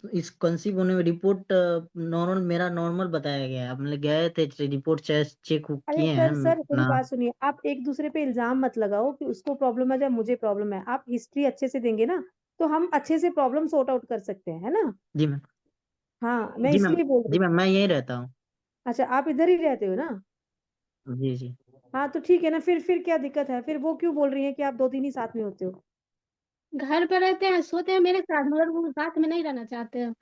इस कंसीव होने में रिपोर्ट नॉर्मल, मेरा नॉर्मल बताया गया है। हम लोग गए थे, रिपोर्ट चेक अरे किए हैं सर सर मेरी अपना। बात सुनिए, आप एक दूसरे पे इल्जाम मत लगाओ कि उसको प्रॉब्लम है या मुझे प्रॉब्लम है। आप हिस्ट्री अच्छे से देंगे ना, तो हम अच्छे से प्रॉब्लम सॉर्ट आउट कर सकते हैं, है ना? जी मैम। हाँ, मैं जी मैम। इसीलिए बोल रही जी हूँ। मैम, मैं यहीं रहता हूँ। अच्छा, आप इधर ही रहते हो ना? जी जी। हाँ तो ठीक है ना, फिर क्या दिक्कत है? फिर वो क्यों बोल रही है कि आप 2 दिन ही साथ में होते हो? घर पे रहते हैं, सोते हैं मेरे साथ, मगर वो साथ में नहीं रहना चाहते हैं।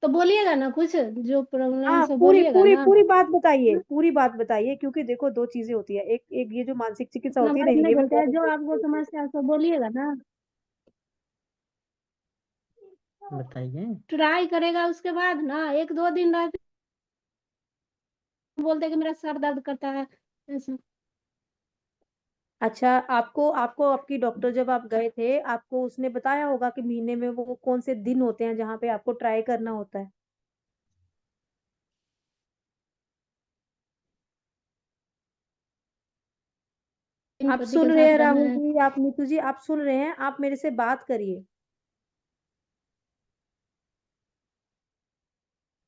तो बोलिएगा ना कुछ, जो प्रॉब्लम है हाँ, सो पूरी बोलिएगा पूरी ना। पूरी बात बताइए, पूरी बात बताइए, क्योंकि देखो 2 चीजें होती है। एक एक ये जो मानसिक चिकित्सा इतना होती है बात ना, नहीं ये भी बोलते हैं, बहुत जो आपको इम्पोर्टेंट होती है। समस्या है सो बोलिएगा ना। बताइए। ट्राई करेगा उसके बाद ना, 1-2 दिन रहते बोलते हैं कि मेरा सर दर्द करता है ऐसा। अच्छा, आपको आपको आपकी डॉक्टर जब आप गए थे, आपको उसने बताया होगा कि महीने में वो कौन से दिन होते हैं जहाँ पे आपको ट्राई करना होता है? इन आप पति सुन के रहे साथ हैं रहना राहुल है। जी, आप नीतू जी आप सुन रहे हैं? आप मेरे से बात करिए।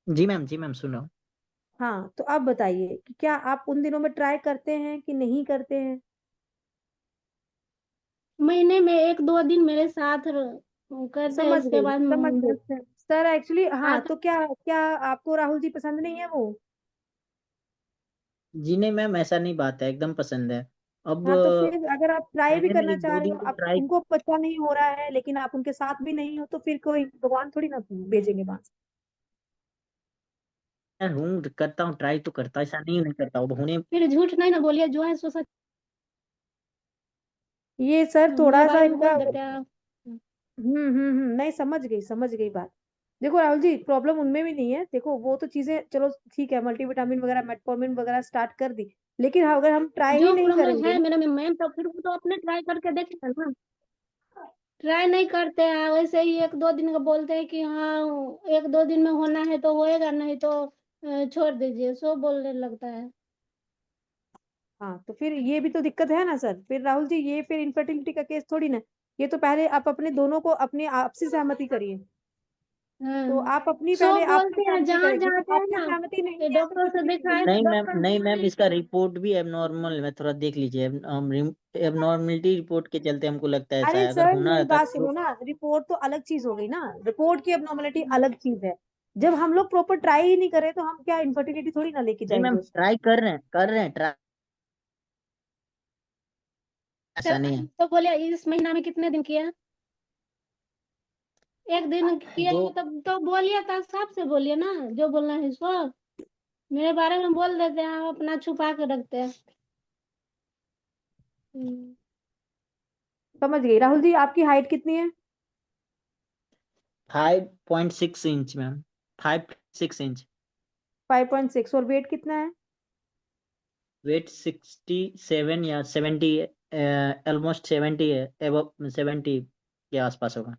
जी मैम, जी मैम, सुन रहा हूँ। हाँ, तो अब बताइए कि क्या आप उन दिनों में ट्राई करते हैं कि नहीं करते हैं? महीने में 1-2 दिन मेरे साथ करते हैं, इसके बाद समझ गई बस सर। एक्चुअली हाँ, हाथ। तो क्या क्या आपको राहुल जी पसंद नहीं है वो? जी नहीं मैम, ऐसा नहीं बात है, एकदम पसंद है। अब हाँ, तो फिर अगर आप ट्राई भी महीने में करना एक चाह दो रहे दिन हो, की अब ट्राई। उनको बच्चा नहीं हो रहा है लेकिन आप उनके साथ भी नहीं हो, तो फिर कोई भगवान थोड़ी ना भेजेंगे वहां से। मैं हूँ, करता हूँ, ट्राई तो करता, ऐसा नहीं करता हूँ होने। फिर झूठ नहीं ना बोलिए, जो है सो सच। ये सर थोड़ा सा मोबाइल में इनका बोल देते हैं। नहीं, समझ गई बात। देखो राहुल जी, प्रॉब्लम उनमें भी नहीं है। देखो वो तो चीजें चलो ठीक है, मल्टीविटामिन वगैरह मेटफॉर्मिन वगैरह स्टार्ट कर दी, लेकिन हाँ, अगर हम ट्राई ही जो नहीं प्रॉब्लम करेंगे है ना। मेरे में मैम, तो फिर वो तो अपने ट्राई करके देखेगा ना। ट्राई नहीं करते हैं, वैसे ही एक दो दिन का बोलते हैं कि हाँ एक दो दिन में होना है तो होएगा, नहीं तो छोड़ दीजिए, सो बोलने लगता है। हाँ, तो फिर ये भी तो दिक्कत है ना सर। फिर राहुल जी, ये फिर इनफर्टिलिटी का केस थोड़ी ना। ये तो पहले आप अपने दोनों को अपनी आपसी सहमति करिए। तो हाँ, आप अपनी सो पहले आपसी बोलते हैं सहमति जहाँ करेंगे, जाते तो हैं आपसी ना, सहमति नहीं ये है तो डॉक्टर फिर से कुछ नहीं दिखाए, होगा। नहीं मैम, डॉक्टर नहीं मैम, बोले इसका रिपोर्ट भी एबनॉर्मल है, थोड़ा देख लीजिए। एबनॉर्मलिटी रिपोर्ट के चलते हमको लगता है ऐसा अरे है, अगर सर, होना मेरी रहता बात तो। सुनो ना, रिपोर्ट तो अलग चीज हो गई ना। रिपोर्ट की एबनॉर्मलिटी अलग चीज है। जब हम लोग प्रॉपर ट्राई ही नहीं करें तो हम क्या इनफर्टिलिटी थोड़ी ना लेके नहीं मैम, जाएंगे। ट्राई कर रहे हैं ट्राई, ऐसा नहीं है। तो बोले इस महीना में कितने दिन किया? एक दिन किया दो, तब तो बोलिए, तो साफ से बोलिए ना, जो बोलना है सो। मेरे बारे में बोल देते हैं, आप अपना छुपा के रखते हैं। हम्म। समझ गई। राहुल जी, आपकी हाइट कितनी है? 5.6 इंच मैम, 5.6 इंच। 5.6। और वेट कितना है? वेट 67 या 70, ऑलमोस्ट 70 है, एबव 70 के आसपास होगा।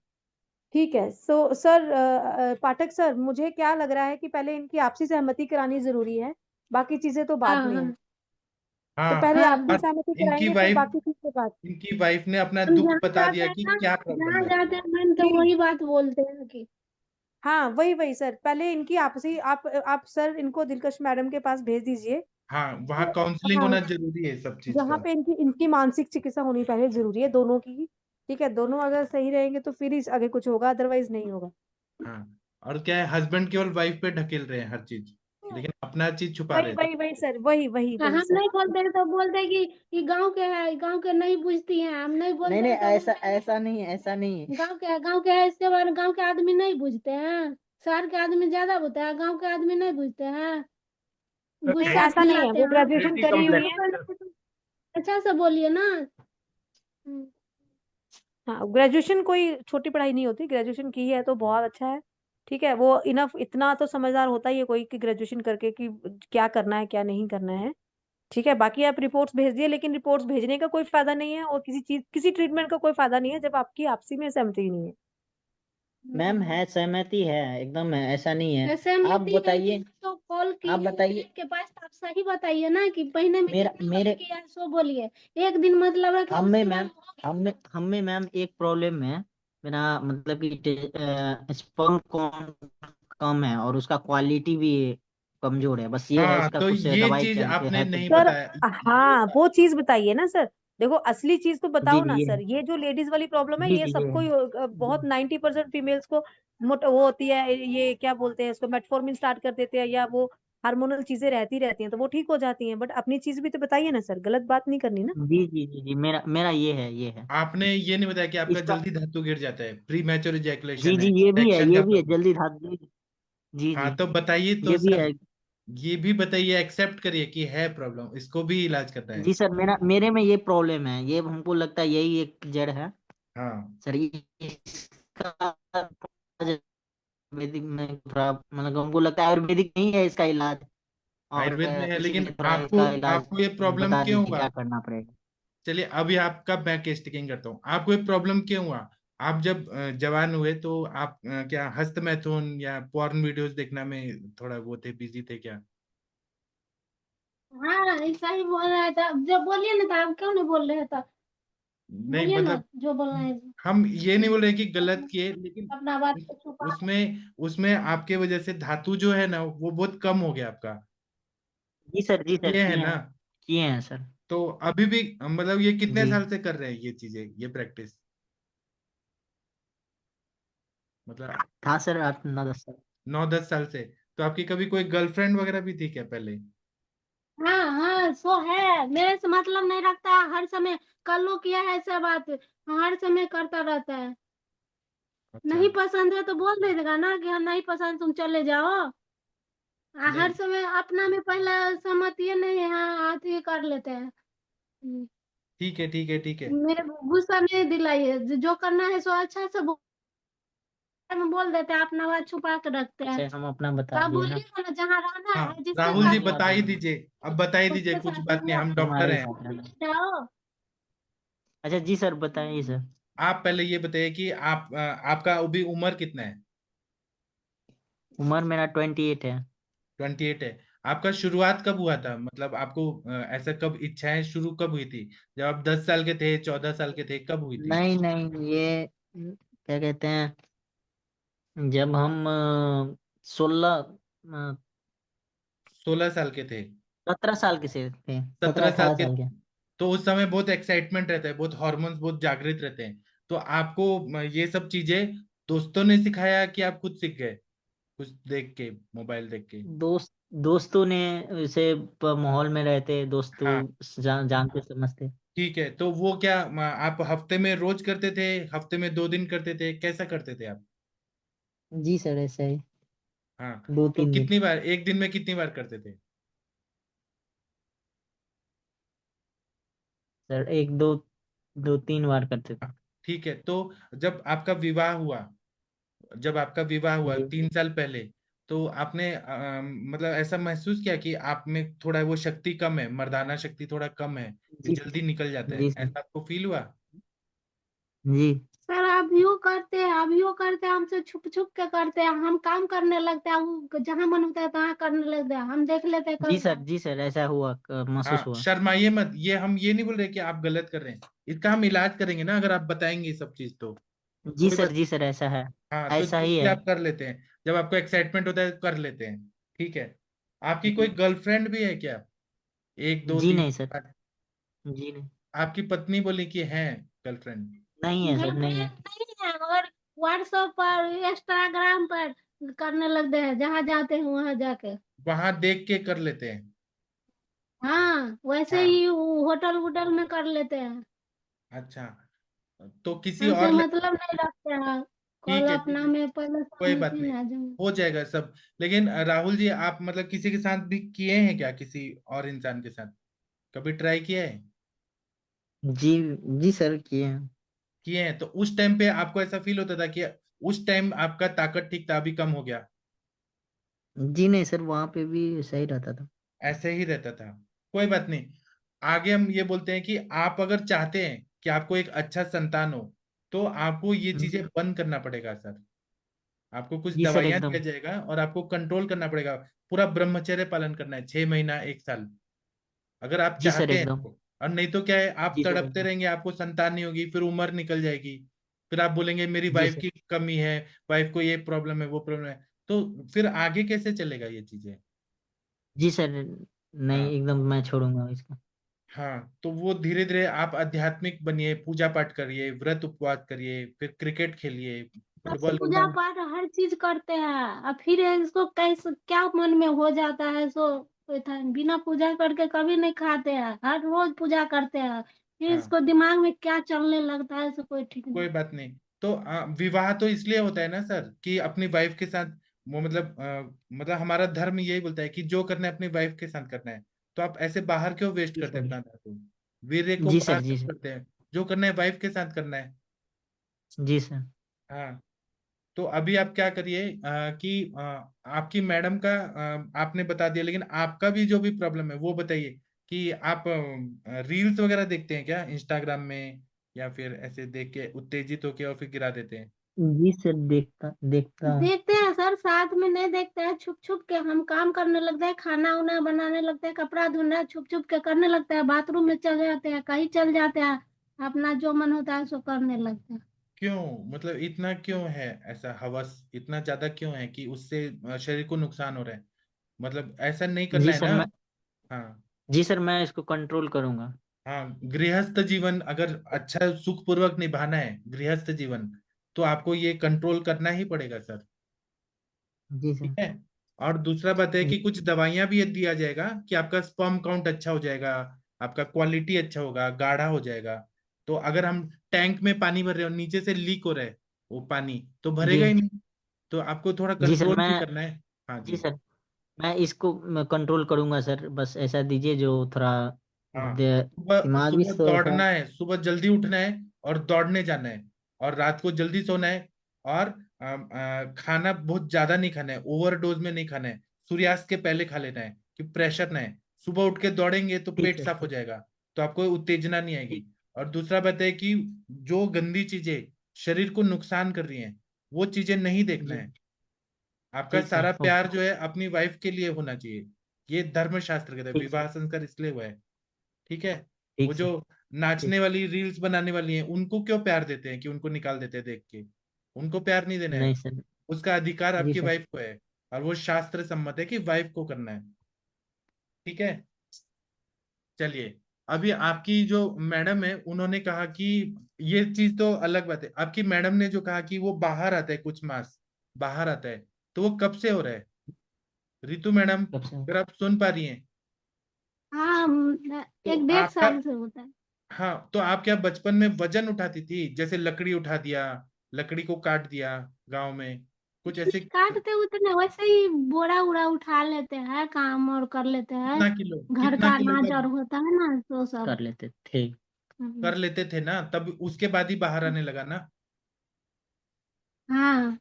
ठीक है। सर, पाठक सर, मुझे क्या लग रहा है कि पहले इनकी आपसी सहमति करानी जरूरी है, बाकी चीजें तो बाद हाँ में है। हाँ तो हाँ। पहले हाँ। आपसी और सहमति इनकी कराएंगे, फिर वाइफ बाकी चीजें बाद। इनकी वाइफ ने अपना हम दुख जहाँ बता जाते दिया हैं कि ना, क्या जहाँ प्रॉब्लम है। जाते हैं मैम, तो नहीं, वही बात बोलते हैं कि हाँ, वही वही सर, पहले इनकी आपसी आप सर इनको दिलकश मैडम के पास भेज दीजिए। हाँ, वहाँ तो काउंसलिंग हाँ, होना जरूरी है सब चीज जहाँ का। पे इनकी इनकी मानसिक चिकित्सा होनी पहले जरूरी है, दोनों की। ठीक है, दोनों अगर सही रहेंगे तो फिर ही आगे कुछ होगा, अदरवाइज नहीं होगा। हाँ, और क्या है, हस्बैंड केवल वाइफ पे ढकेल रहे हैं हर चीज, लेकिन अपना चीज छुपा वही रहे थे। वही वही सर, वही वही हाँ, वही हम सर। नहीं बोलते हैं तो बोलते हैं कि ये गांव के है, गांव के नहीं पूछती हैं, हम नहीं नहीं बोलते नहीं, हैं तो ऐसा बोलते हैं ऐसा नहीं है, ऐसा नहीं है। कि गांव के है, इसके बारे में गांव के आदमी नहीं पूछते हैं। शहर के आदमी ज्यादा होता है, गांव के आदमी नहीं पूछते हैं, नहीं, गुस्सा ऐसा नहीं है, दिलाते वो हैं। आप ग्रेजुएशन बेटी करी हुई कम्प्लेक्स। है। अच्छा से बोलिए ना। हाँ, ग्रेजुएशन कोई छोटी पढ़ाई नहीं होती, ग्रेजुएशन की है तो बहुत अच्छा है। ठीक है, वो इनफ इतना तो समझदार होता ही है कोई कि ग्रेजुएशन करके कि क्या करना है क्या नहीं करना है। ठीक है, बाकी आप रिपोर्ट्स भेज दिए, लेकिन रिपोर्ट्स भेजने का कोई फायदा नहीं है, और किसी ट्रीटमेंट का कोई फायदा नहीं है जब आपकी आपसी में सहमति नहीं है। मैम है, सहमति है, एकदम है, ऐसा नहीं है। आप सहमति है बताइए, तो कॉल आप किए बताइए। के पास, तो आप सही बताइए ना कि महीने में मेरा कितने बार मेरे किया है, सो बोलिए। एक दिन मतलब है कि हम में उसके बाद मैम, हो गया। हम में मैम एक प्रॉब्लम है। मेरा मतलब कि स्पर्म काउंट कम है, और उसका क्वालिटी भी कमजोर है, बस ये है, हाँ, इसका तो कुछ ये दवाई चीज चलते आपने हैं तो नहीं सर, बताया। हाँ, वो चीज बताइए ना सर। देखो, असली चीज तो जी बताओ जी ना ये सर। है। ये जो लेडीज वाली प्रॉब्लम है, जी ये जी ये सबको है। ही जी बहुत 90% फीमेल्स को वो होती है। ये क्या बोलते हैं इसको, मेटफॉर्मिन स्टार्ट कर देते हैं, या वो हार्मोनल चीजें रहती हैं तो वो ठीक हो जाती हैं। बट अपनी चीज भी तो बताइए ना सर, गलत बात नहीं करनी ना। जी जी जी जी, मेरा मेरा ये है, ये है आपने ये नहीं बताया कि आपका इसका। जल्दी धातु गिर जाता है, प्री मैच्योर जी इजैकुलेशन जी, है, ये भी है, इरेक्शन ये का भी है, प्रॉब्लम। जल्दी था। जी जी, हाँ, तो बताइए तो ये भी सर, है। ये भी बताइए, एक्सेप्ट करिए कि है प्रॉब्लम, इसको भी इलाज करना है। जी सर, मेरे में ये प्रॉब्लम है, ये हमको लगता है यही एक जड़ है। हाँ, सर इसका आयुर्वेदिक में थोड़ा, मतलब हमको लगता है आयुर्वेदिक नहीं है इसका इलाज, और आयुर्वेद में है, इसी लेकिन लिए थोड़ा आपको इसका इलाज आपको ये प्रॉब्लम बता क्यों दीजिए हुआ? क्या करना पड़ेगा। चलिए, अभी आपका मैं केस टेकिंग करता हूँ। आपको ये प्रॉब्लम क्यों हुआ? आप जब जवान हुए तो आप क्या हस्तमैथुन या पॉर्न वीडियोस देखने में थोड़ा वो थे, बिजी थे क्या? हाँ, ऐसा ही बोल रहा था, जब बोलिए ना, तो आप क्यों नहीं बोल रहे था? नहीं, बोलिए ना मतलब जो बोलना है। हम ये नहीं बोल रहे कि गलत किए, लेकिन अपना बात उस, को छुपा। उसमें आपके वजह से धातु जो है ना वो बहुत कम हो गया आपका। जी सर, ये है किए ना? हैं, किए हैं सर। तो अभी भी मतलब ये कितने जी साल से कर रहे हैं ये चीजें, ये प्रैक्टिस? मतलब था सर, 8 9 10 साल। 9 10 साल से। तो आपकी कभी कोई गर्लफ्रेंड वगैरह भी थी क्या पहले? हाँ हाँ, सो है, मेरे से मतलब नहीं रखता है, हर समय कल लो किया है ऐसा बात, हर समय करता रहता है। अच्छा। नहीं पसंद है तो बोल देगा ना कि हाँ नहीं पसंद, तुम चले जाओ। हर नहीं, समय अपना में पहला सहमति नहीं है, हाँ हाथ ही कर लेते हैं। ठीक है, ठीक है, ठीक है। मेरे गुस्सा नहीं दिलाइए, जो करना है सो अच्छा से में बोल देते हैं, अपना आवाज छुपा के रखते हैं। अच्छा हम अपना तो बता आप दिए ना। बोलिएगा ना जहाँ रहना हाँ है, जिसके राहुल साथ जी बता बता ही देंगे। दीजिए, अब बता ही दीजिए, उसके कुछ साथ बात नहीं, हम डॉक्टर हमारे हैं। साथ रहना। जाओ। अच्छा जी सर बताइए सर। आप पहले ये बताइए कि आपका अभी उम्र कितना है? उम्र मेरा 28 है। 28 है। आपका शुरुआत कब हुआ था, मतलब आपको ऐसा कब इच्छाएं शुरू कब हुई थी? जब आप 10 साल के थे, 14 साल के थे, कब हुई थी? नहीं नहीं ये क्या कहते हैं, जब हम 16 साल के थे, 17 साल के से थे, 17 साल 17-18 के? साल के। तो उस समय बहुत एक्साइटमेंट रहता है, बहुत हॉर्मोन्स बहुत जागृत रहते हैं। तो आपको ये सब चीजें दोस्तों ने सिखाया कि आप खुद सीख गए कुछ देख के, मोबाइल देख के? दोस्तों ने इसे माहौल में रहते दोस्तों हाँ जानते समझते। ठीक है। तो वो क्या आप हफ्ते में रोज करते थे, हफ्ते में 2 दिन करते थे, कैसा करते थे आप? जी सर ऐसा ही हाँ। तो 2-3 दिन। कितनी बार, एक दिन में कितनी बार करते थे? सर 1-2-3 बार करते थे। ठीक है। तो जब आपका विवाह हुआ, जब आपका विवाह हुआ जी 3 साल पहले, तो आपने मतलब ऐसा महसूस किया कि आप में थोड़ा वो शक्ति कम है, मर्दाना शक्ति थोड़ा कम है, जी जल्दी निकल जाता है, जी सर ऐसा आपको फील हुआ? जी सर आप यूँ करते हैं, आप यूँ करते हैं, हमसे छुप छुप के करते हैं, हम काम करने लगते हैं, वो जहाँ मन होता है तहाँ करने लगते हैं, हम देख लेते हैं कभी कभी। जी सर ऐसा हुआ महसूस हाँ हुआ। शर्माइए मत, ये हम ये नहीं बोल रहे कि आप गलत कर रहे हैं, इसका हम इलाज करेंगे ना, अगर आप बताएंगे ये सब चीज तो। कोई बात। जी सर ऐसा है। हाँ तो ऐसा ये ही चीज है। आप कर लेते हैं, जब आपको एक्साइटमेंट होता है कर लेते हैं। ठीक है। आपकी कोई जी गर्लफ्रेंड भी है क्या? एक दो जी तीन नहीं सर। चार? जी नहीं। आपकी पत्नी बोली कि है गर्लफ्रेंड? नहीं है सर नहीं है। गर्लफ्रेंड नहीं है, मगर व्हाट्सएप पर, इंस्टाग्राम पर करने लगते हैं, जहाँ जाते हैं वहां जाके। वहां देख के कर लेते हैं? हाँ वैसे हाँ ही होटल वोटल में कर लेते हैं, अच्छा। तो किसी हमसे और मतलब नहीं रखते हैं। कॉल ठीक है ठीक अपना है, में पहले कोई सामने बात की नहीं, ना जाए। हो जाएगा सब। लेकिन राहुल जी, आप मतलब किसी के साथ भी किए हैं क्या, किसी और इंसान के साथ कभी ट्राई किया है? जी जी सर किए हैं। किए हैं, तो उस टाइम पे आपको ऐसा फील होता था कि उस टाइम आपका ताकत ठीक था, अभी कम हो गया? जी नहीं सर वहां पे भी सही रहता था। ऐसे ही रहता था? कोई बात नहीं। आगे हम ये बोलते हैं कि आप अगर चाहते हैं कि आपको एक अच्छा संतान हो, तो आपको ये चीजें बंद करना पड़ेगा सर। आपको कुछ जी सर दवाइयां दिया एकदम। जाएगा और आपको कंट्रोल करना पड़ेगा। पूरा ब्रह्मचर्य पालन करना है, 6 महीना, 1 साल, अगर आप जी सर चाहते हैं एकदम। तो। और नहीं तो क्या है, आप जी सर तड़पते एकदम। रहेंगे, आपको संतान नहीं होगी, फिर उम्र निकल जाएगी, फिर आप बोलेंगे मेरी जी वाइफ सर। की कमी है, वाइफ को ये प्रॉब्लम है, वो प्रॉब्लम है। तो फिर आगे कैसे चलेगा ये चीजें? जी सर नहीं हाँ एकदम मैं छोड़ूंगा इसको। हाँ। तो वो धीरे धीरे आप आध्यात्मिक बनिए, पूजा पाठ करिए, व्रत उपवास करिए, फिर क्रिकेट खेलिए, बस फुटबॉल पूजा खेलिए। पाठ हर चीज करते हैं, और फिर इसको कैसे क्या मन में हो जाता है सो कोई था, बिना पूजा करके कभी नहीं खाते हैं, हर रोज पूजा करते हैं, फिर हाँ इसको दिमाग में क्या चलने लगता है सो कोई ठीक नहीं। कोई बात नहीं। तो विवाह तो इसलिए होता है ना सर, कि अपनी वाइफ के साथ, वो मतलब मतलब हमारा धर्म यही बोलता है कि जो करना है अपनी वाइफ के साथ करना है। तो आप ऐसे बाहर क्यों वेस्ट जी करते हैं सर। अपना धातु? वीर्य को जी बाहर सर। जी क्यों सर। करते हैं? जो करना है वाइफ के साथ करना है। जी सर। हाँ। तो अभी आप क्या करिए कि आपकी मैडम का आपने बता दिया, लेकिन आपका भी जो भी प्रॉब्लम है वो बताइए। कि आप रील्स वगैरह देखते हैं क्या इंस्टाग्राम में, या फिर ऐसे देख के उत्तेजित होके और फिर गिरा देते हैं? जी सर देखता देखता हूँ। देखते हैं सर, साथ में नहीं देखते हैं, छुप छुप के हम काम करने लगते हैं, खाना उना बनाने लगते हैं, कपड़ा धुलना छुप छुप के करने लगते हैं, बाथरूम में चले जाते हैं, कहीं चल जाते हैं, अपना जो मन होता है सो करने लगते हैं। क्यों, मतलब इतना क्यों है ऐसा हवस, इतना ज्यादा क्यों है कि उससे शरीर को नुकसान हो रहा है? मतलब ऐसा नहीं करना जी है सर ना। मैं हाँ जी सर मैं इसको कंट्रोल करूंगा। हाँ। गृहस्थ जीवन अगर अच्छा सुख पूर्वक निभाना है, गृहस्थ जीवन, तो आपको ये कंट्रोल करना ही पड़ेगा सर। जी ठीक सर। है। और दूसरा बात है जी कि कुछ दवाइयां भी दिया जाएगा कि आपका स्पर्म काउंट अच्छा हो जाएगा, आपका क्वालिटी अच्छा होगा, गाढ़ा हो जाएगा। तो अगर हम टैंक में पानी भर रहे हो, नीचे से लीक हो रहा है वो पानी, तो भरेगा जी ही नहीं। तो आपको थोड़ा जी सर कंट्रोल मैं भी करना है। हाँ जी जी। सर मैं इसको कंट्रोल करूंगा सर, बस ऐसा दीजिए जो थोड़ा हाँ सुबह दिमाग भी सुबह थोड़ा। दौड़ना है, सुबह जल्दी उठना है और दौड़ने जाना है, और रात को जल्दी सोना है। और खाना बहुत ज्यादा नहीं खाना है, ओवरडोज में नहीं खाना है, सूर्यास्त के पहले खा लेना है कि प्रेशर ना है। सुबह उठ के दौड़ेंगे तो ठीक पेट है साफ हो सर। जाएगा, तो आपको उत्तेजना नहीं आएगी। ठीक। और दूसरा बात है कि जो गंदी चीजें शरीर को नुकसान कर रही हैं वो चीजें नहीं देखना जी। है। आपका ठीक सारा सर। प्यार ओके। जो है अपनी वाइफ के लिए होना चाहिए। ये धर्म शास्त्र कहता है, ठीक विवाह सर। संस्कार इसलिए हुआ है। ठीक है। वो ठीक जो सर। ठीक। नाचने वाली रील्स बनाने वाली हैं उनको क्यों प्यार देते हैं कि उनको निकाल देते हैं देख के? उनको प्यार नहीं देना है। नहीं सर। उसका अधिकार जी आपकी सर। वाइफ को है, और वो शास्त्र सम्मत है कि वाइफ को करना है। ठीक है। चलिए, अभी आपकी जो मैडम है उन्होंने कहा कि ये चीज तो अलग बात है। आपकी मैडम ने जो कहा कि वो बाहर आता है, कुछ मास बाहर आता है, तो वो कब से हो रहा है? रितु मैडम, कब से? अगर आप सुन पा रही हैं हाँ, तो 1 1.5 साल आपका, से होता है। हाँ, तो आप क्या बचपन में वजन उठाती थी, जैसे लकड़ी उठा दिया, लकड़ी को काट दिया गांव में, कुछ ऐसे? काटते उतने वैसे ही बोरा उड़ा उठा लेते हैं, काम और कर लेते हैं। कितना किलो, घर कितना का किलो अनाज का और होता है ना, तो सब कर लेते थे। कर कर लेते। लेते थे ना, तब उसके बाद ही बाहर आने लगा ना। हाँ,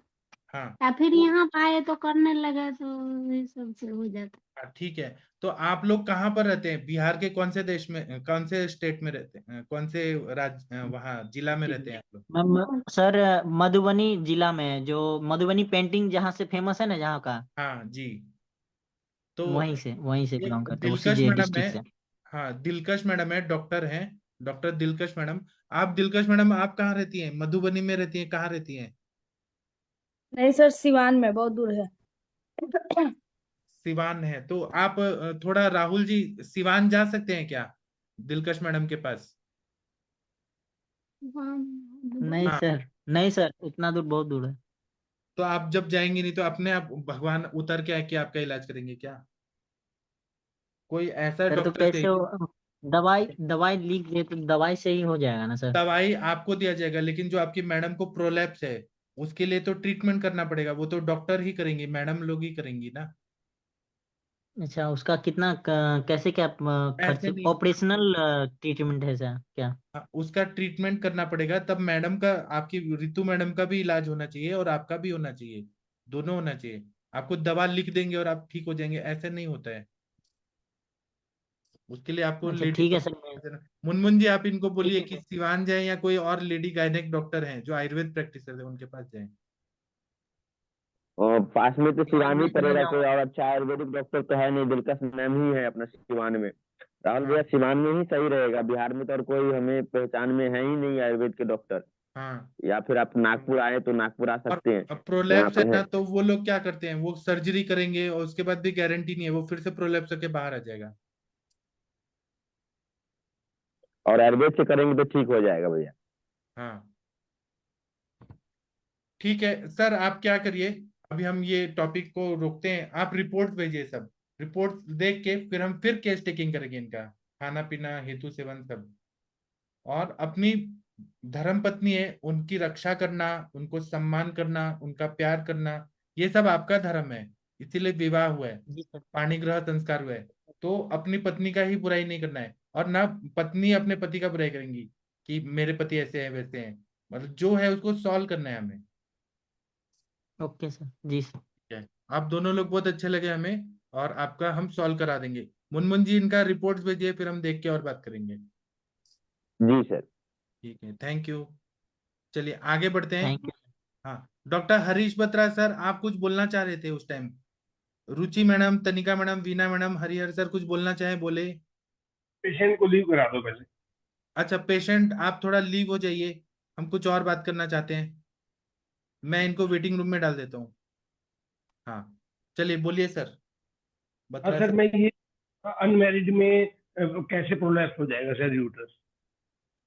हाँ या फिर तो, यहाँ पाए तो करने लगे तो ये सब से हो जाता हाँ, ठीक है। तो आप लोग कहाँ पर रहते हैं? बिहार के कौन से देश में, कौन से स्टेट में रहते हैं, कौन से राज्य, वहाँ जिला में ठीक रहते है। हैं आप लोग? सर मधुबनी जिला में, जो मधुबनी पेंटिंग जहाँ से फेमस है ना, जहाँ का, हाँ जी। तो वहीं से एक बिलोंग करते हैं, उसी दिलकश मैडम है। डिस्ट्रिक्ट से। हाँ, दिलकश मैडम है, डॉक्टर हैं, डॉक्टर दिलकश मैडम। आप दिलकश मैडम, आप कहाँ रहती हैं? मधुबनी में रहती हैं? कहाँ रहती हैं? नहीं सर, सिवान में बहुत दूर है। सिवान है तो आप थोड़ा, राहुल जी, सिवान जा सकते हैं क्या दिलकश मैडम के पास? नहीं है। हाँ, सर, नहीं सर, उतना दूर, बहुत दूर है। तो आप जब जाएंगे नहीं तो अपने आप भगवान उतर के आके आपका इलाज करेंगे क्या? कोई ऐसा सर तो डॉक्टर कैसे चाहिए। हो? दवाई दवाई लिख दे तो दवाई से ही हो जाएगा ना सर? दवाई आपको दिया जाएगा, लेकिन जो आपकी मैडम को प्रोलैप्स है उसके लिए तो ट्रीटमेंट करना पड़ेगा, वो तो डॉक्टर ही करेंगी, मैडम लोग ही करेंगी ना। अच्छा, उसका कितना कैसे क्या खर्च, ऐसे नहीं, ऑपरेशनल ट्रीटमेंट है सर क्या? हाँ, उसका ट्रीटमेंट करना पड़ेगा, तब मैडम का, आपकी रितु मैडम का भी इलाज होना चाहिए और आपका भी होना चाहिए, दोनों होना चाहिए। आपको दवा लिख देंगे और आप ठीक हो जाएंगे, ऐसे नहीं होता है। उसके लिए आपको अच्छा लेडी ठीक है सर, मैं डॉक्टर, मुनमुन जी आप इनको ठीक बोलिए है कि मैं सिवान जाए या कोई और लेडी गायनेक डॉक्टर हैं जो आयुर्वेद प्रैक्टिसर है उनके पास जाए। और पास में तो सिवान सिवान ही में चला पड़ेगा, कोई जाऊंगा। और अच्छा आयुर्वेदिक डॉक्टर तो है नहीं, दिलकश मैम ही है अपना सिवान में। राहुल भैया, हाँ सिवान में ही सही रहेगा, बिहार में तो और कोई हमें पहचान में है ही नहीं आयुर्वेद के डॉक्टर। हाँ। या फिर आप नागपुर आए तो नागपुर आ और सकते हैं, यहाँ प्रोलैप्स है पे है। ना, तो वो लोग क्या करते हैं, वो सर्जरी करेंगे और उसके बाद भी गारंटी नहीं है, वो फिर से प्रोलैप्स होके बाहर आ जाएगा। और आयुर्वेद से करेंगे तो ठीक हो जाएगा भैया। हाँ, ठीक है सर, आप क्या करिए, अभी हम ये टॉपिक को रोकते हैं, आप रिपोर्ट भेजिए सब। रिपोर्ट देख के फिर हम फिर केस टेकिंग करेंगे इनका, खाना पीना, हेतु सेवन सब। और अपनी धर्म पत्नी है, उनकी रक्षा करना, उनको सम्मान करना, उनका प्यार करना, ये सब आपका धर्म है, इसीलिए विवाह हुआ है, जी सर। पाणी ग्रह संस्कार हुआ है। तो अपनी पत्नी का ही बुराई नहीं करना है, और ना पत्नी अपने पति का बुराई करेंगी कि मेरे पति ऐसे हैं वैसे हैं। मतलब जो है उसको सॉल्व करना है हमें। Okay sir. जी सर। ठीक है, आप दोनों लोग बहुत अच्छे लगे हमें, और आपका हम सॉल्व करा देंगे। मुनमुन जी इनका रिपोर्ट्स भेजिए, फिर हम देख के और बात करेंगे। जी सर। ठीक है, थैंक यू। चलिए आगे बढ़ते हैं। Thank you. हाँ, डॉक्टर हरीश बत्रा सर, आप कुछ बोलना चाह रहे थे उस टाइम। रुचि मैडम, तनिका madam, Veena madam, Harihar sir कुछ बोलना चाहे बोले। पेशेंट को लीव करा दो पहले। अच्छा, पेशेंट आप थोड़ा लीव हो जाइए, हम कुछ और बात करना चाहते हैं। मैं इनको वेटिंग रूम में डाल देता हूँ। हाँ, चलिए बोलिए सर, हाँ बत्रा सर, सर। मैं ये अनमैरिड में कैसे प्रोलैप्स हो जाएगा सर यूट्रस?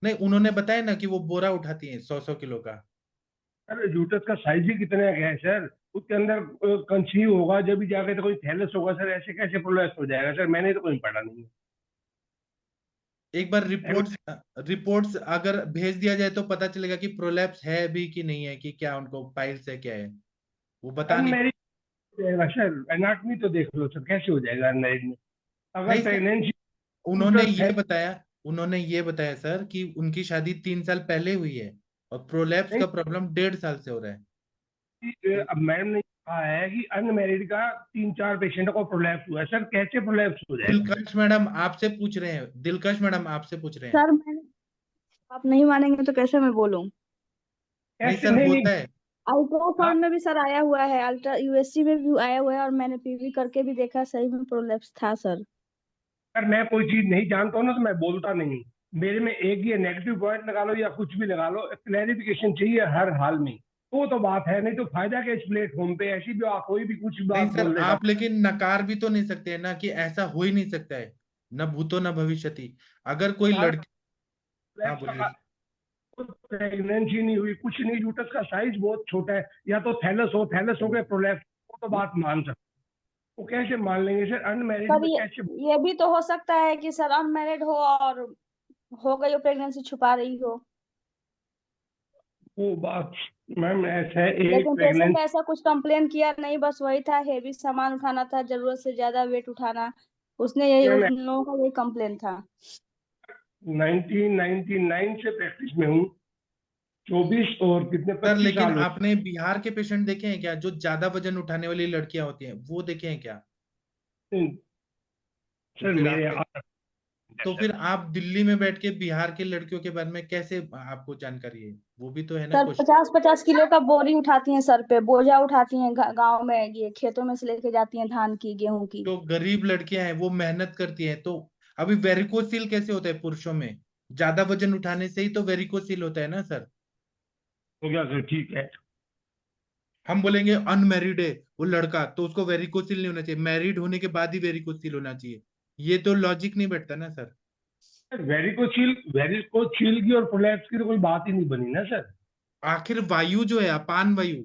नहीं, उन्होंने बताया ना कि वो बोरा उठाती हैं 100-100 किलो का। अरे यूट्रस का साइज ही कितने का है सर? उसके अंदर कंसीव होगा जब भी जाके तो कोई थैलस होगा सर, ऐसे कैसे प्रोलैप्स हो जाएगा सर? मैंने तो कोई पढ़ा नहीं एक बार है। रिपोर्ट्स अगर भेज दिया जाए तो पता चलेगा कि प्रोलैप्स है भी कि नहीं है, कि क्या उनको पाइल्स है क्या है, वो बता नहीं। अनमैरिड हो जाएगा सर, एनाटॉमी तो देख लो सर, कैसे हो जाएगा अनमैरिड में? अगर नहीं सर, प्रेगनेंसी उन्होंने यूट्रस है। ये बताया, उन्होंने ये बताया सर कि उनकी शादी 3 साल पहले हुई है और प्रोलैप्स नहीं का प्रॉब्लम 1.5 साल से हो रहा है। अब मैडम ने कहा है कि अनमैरिड का 3-4 पेशेंट को प्रोलैप्स हुआ है सर, कैसे प्रोलैप्स हो जाएगा? दिलकश मैडम आपसे पूछ रहे हैं, दिलकश मैडम आपसे पूछ रहे हैं। सर मैंने, आप नहीं मानेंगे तो कैसे मैं बोलूं? नहीं कैसे? सर, नहीं होता है। अल्ट्रासाउंड में भी सर आया हुआ है, अल्ट्रा यूएसजी में भी आया हुआ है, और मैंने पीवी करके भी देखा, सही में प्रोलैप्स था सर। सर मैं कोई चीज नहीं जानता हूँ ना तो मैं बोलता नहीं। मेरे में एक ये नेगेटिव पॉइंट लगा लो या कुछ भी लगा लो, क्लैरिफिकेशन चाहिए हर हाल में। तो बात है, नहीं तो फायदा क्या इस प्लेटफॉर्म पे? ऐसी भी कोई भी कुछ नहीं बात सर, बोल देगा। आप लेकिन नकार भी तो नहीं सकते हैं ना कि ऐसा हो ही नहीं सकता है, न भूतो न भविष्यति। अगर कोई लड़की, हाँ बोलिए। प्रेगनेंसी नहीं हुई, कुछ नहीं, यूट्रस का साइज बहुत छोटा है, या तो थैलस हो गए प्रोलैप्स, तो बात मान सकते। वो कैसे मान लेंगे सर? अनमैरिड सर में कैसे? ये भी तो हो सकता है कि सर अनमैरिड हो और हो गई हो, प्रेगनेंसी छुपा रही हो। वो बात मैम ऐसा है, एक लेकिन पेशेंट प्रेगनेंट ऐसा कुछ कंप्लेन किया नहीं, बस वही था हेवी सामान उठाना था, जरूरत से ज्यादा वेट उठाना, उसने यही, मैम उन लोगों का यही कंप्लेन था। 1999 से प्रैक्टिस में हूँ, 24 और कितने सर 25 लेकिन साल हो। आपने बिहार के पेशेंट देखे हैं क्या, जो ज्यादा वजन उठाने वाली लड़कियां होती हैं, वो देखे हैं क्या? तो सर फिर मेरे आप, तो फिर आप दिल्ली में बैठ के बिहार के लड़कियों के बारे में कैसे आपको जानकारी है? वो भी तो है ना सर क्वेश्चन। 50-50 किलो का बोरी उठाती हैं, सर पे बोझा उठाती हैं, गांव में ये खेतों में से लेके जाती हैं धान की, गेहूं की। जो गरीब लड़कियां हैं वो मेहनत करती हैं, तो अभी वेरिकोसिल कैसे होता है पुरुषों में? ज्यादा वजन उठाने से ही तो वेरिकोसिल होता है ना सर। हो गया सर, ठीक है। हम बोलेंगे अनमैरिड है वो लड़का, तो उसको वेरिकोसिल नहीं होना चाहिए, मैरिड होने के बाद ही वेरिकोसिल होना चाहिए। ये तो लॉजिक नहीं बैठता ना सर। वेरिकोचील की और प्रोलैप्स की तो कोई बात ही नहीं बनी ना सर। आखिर वायु जो है, अपान वायु, जी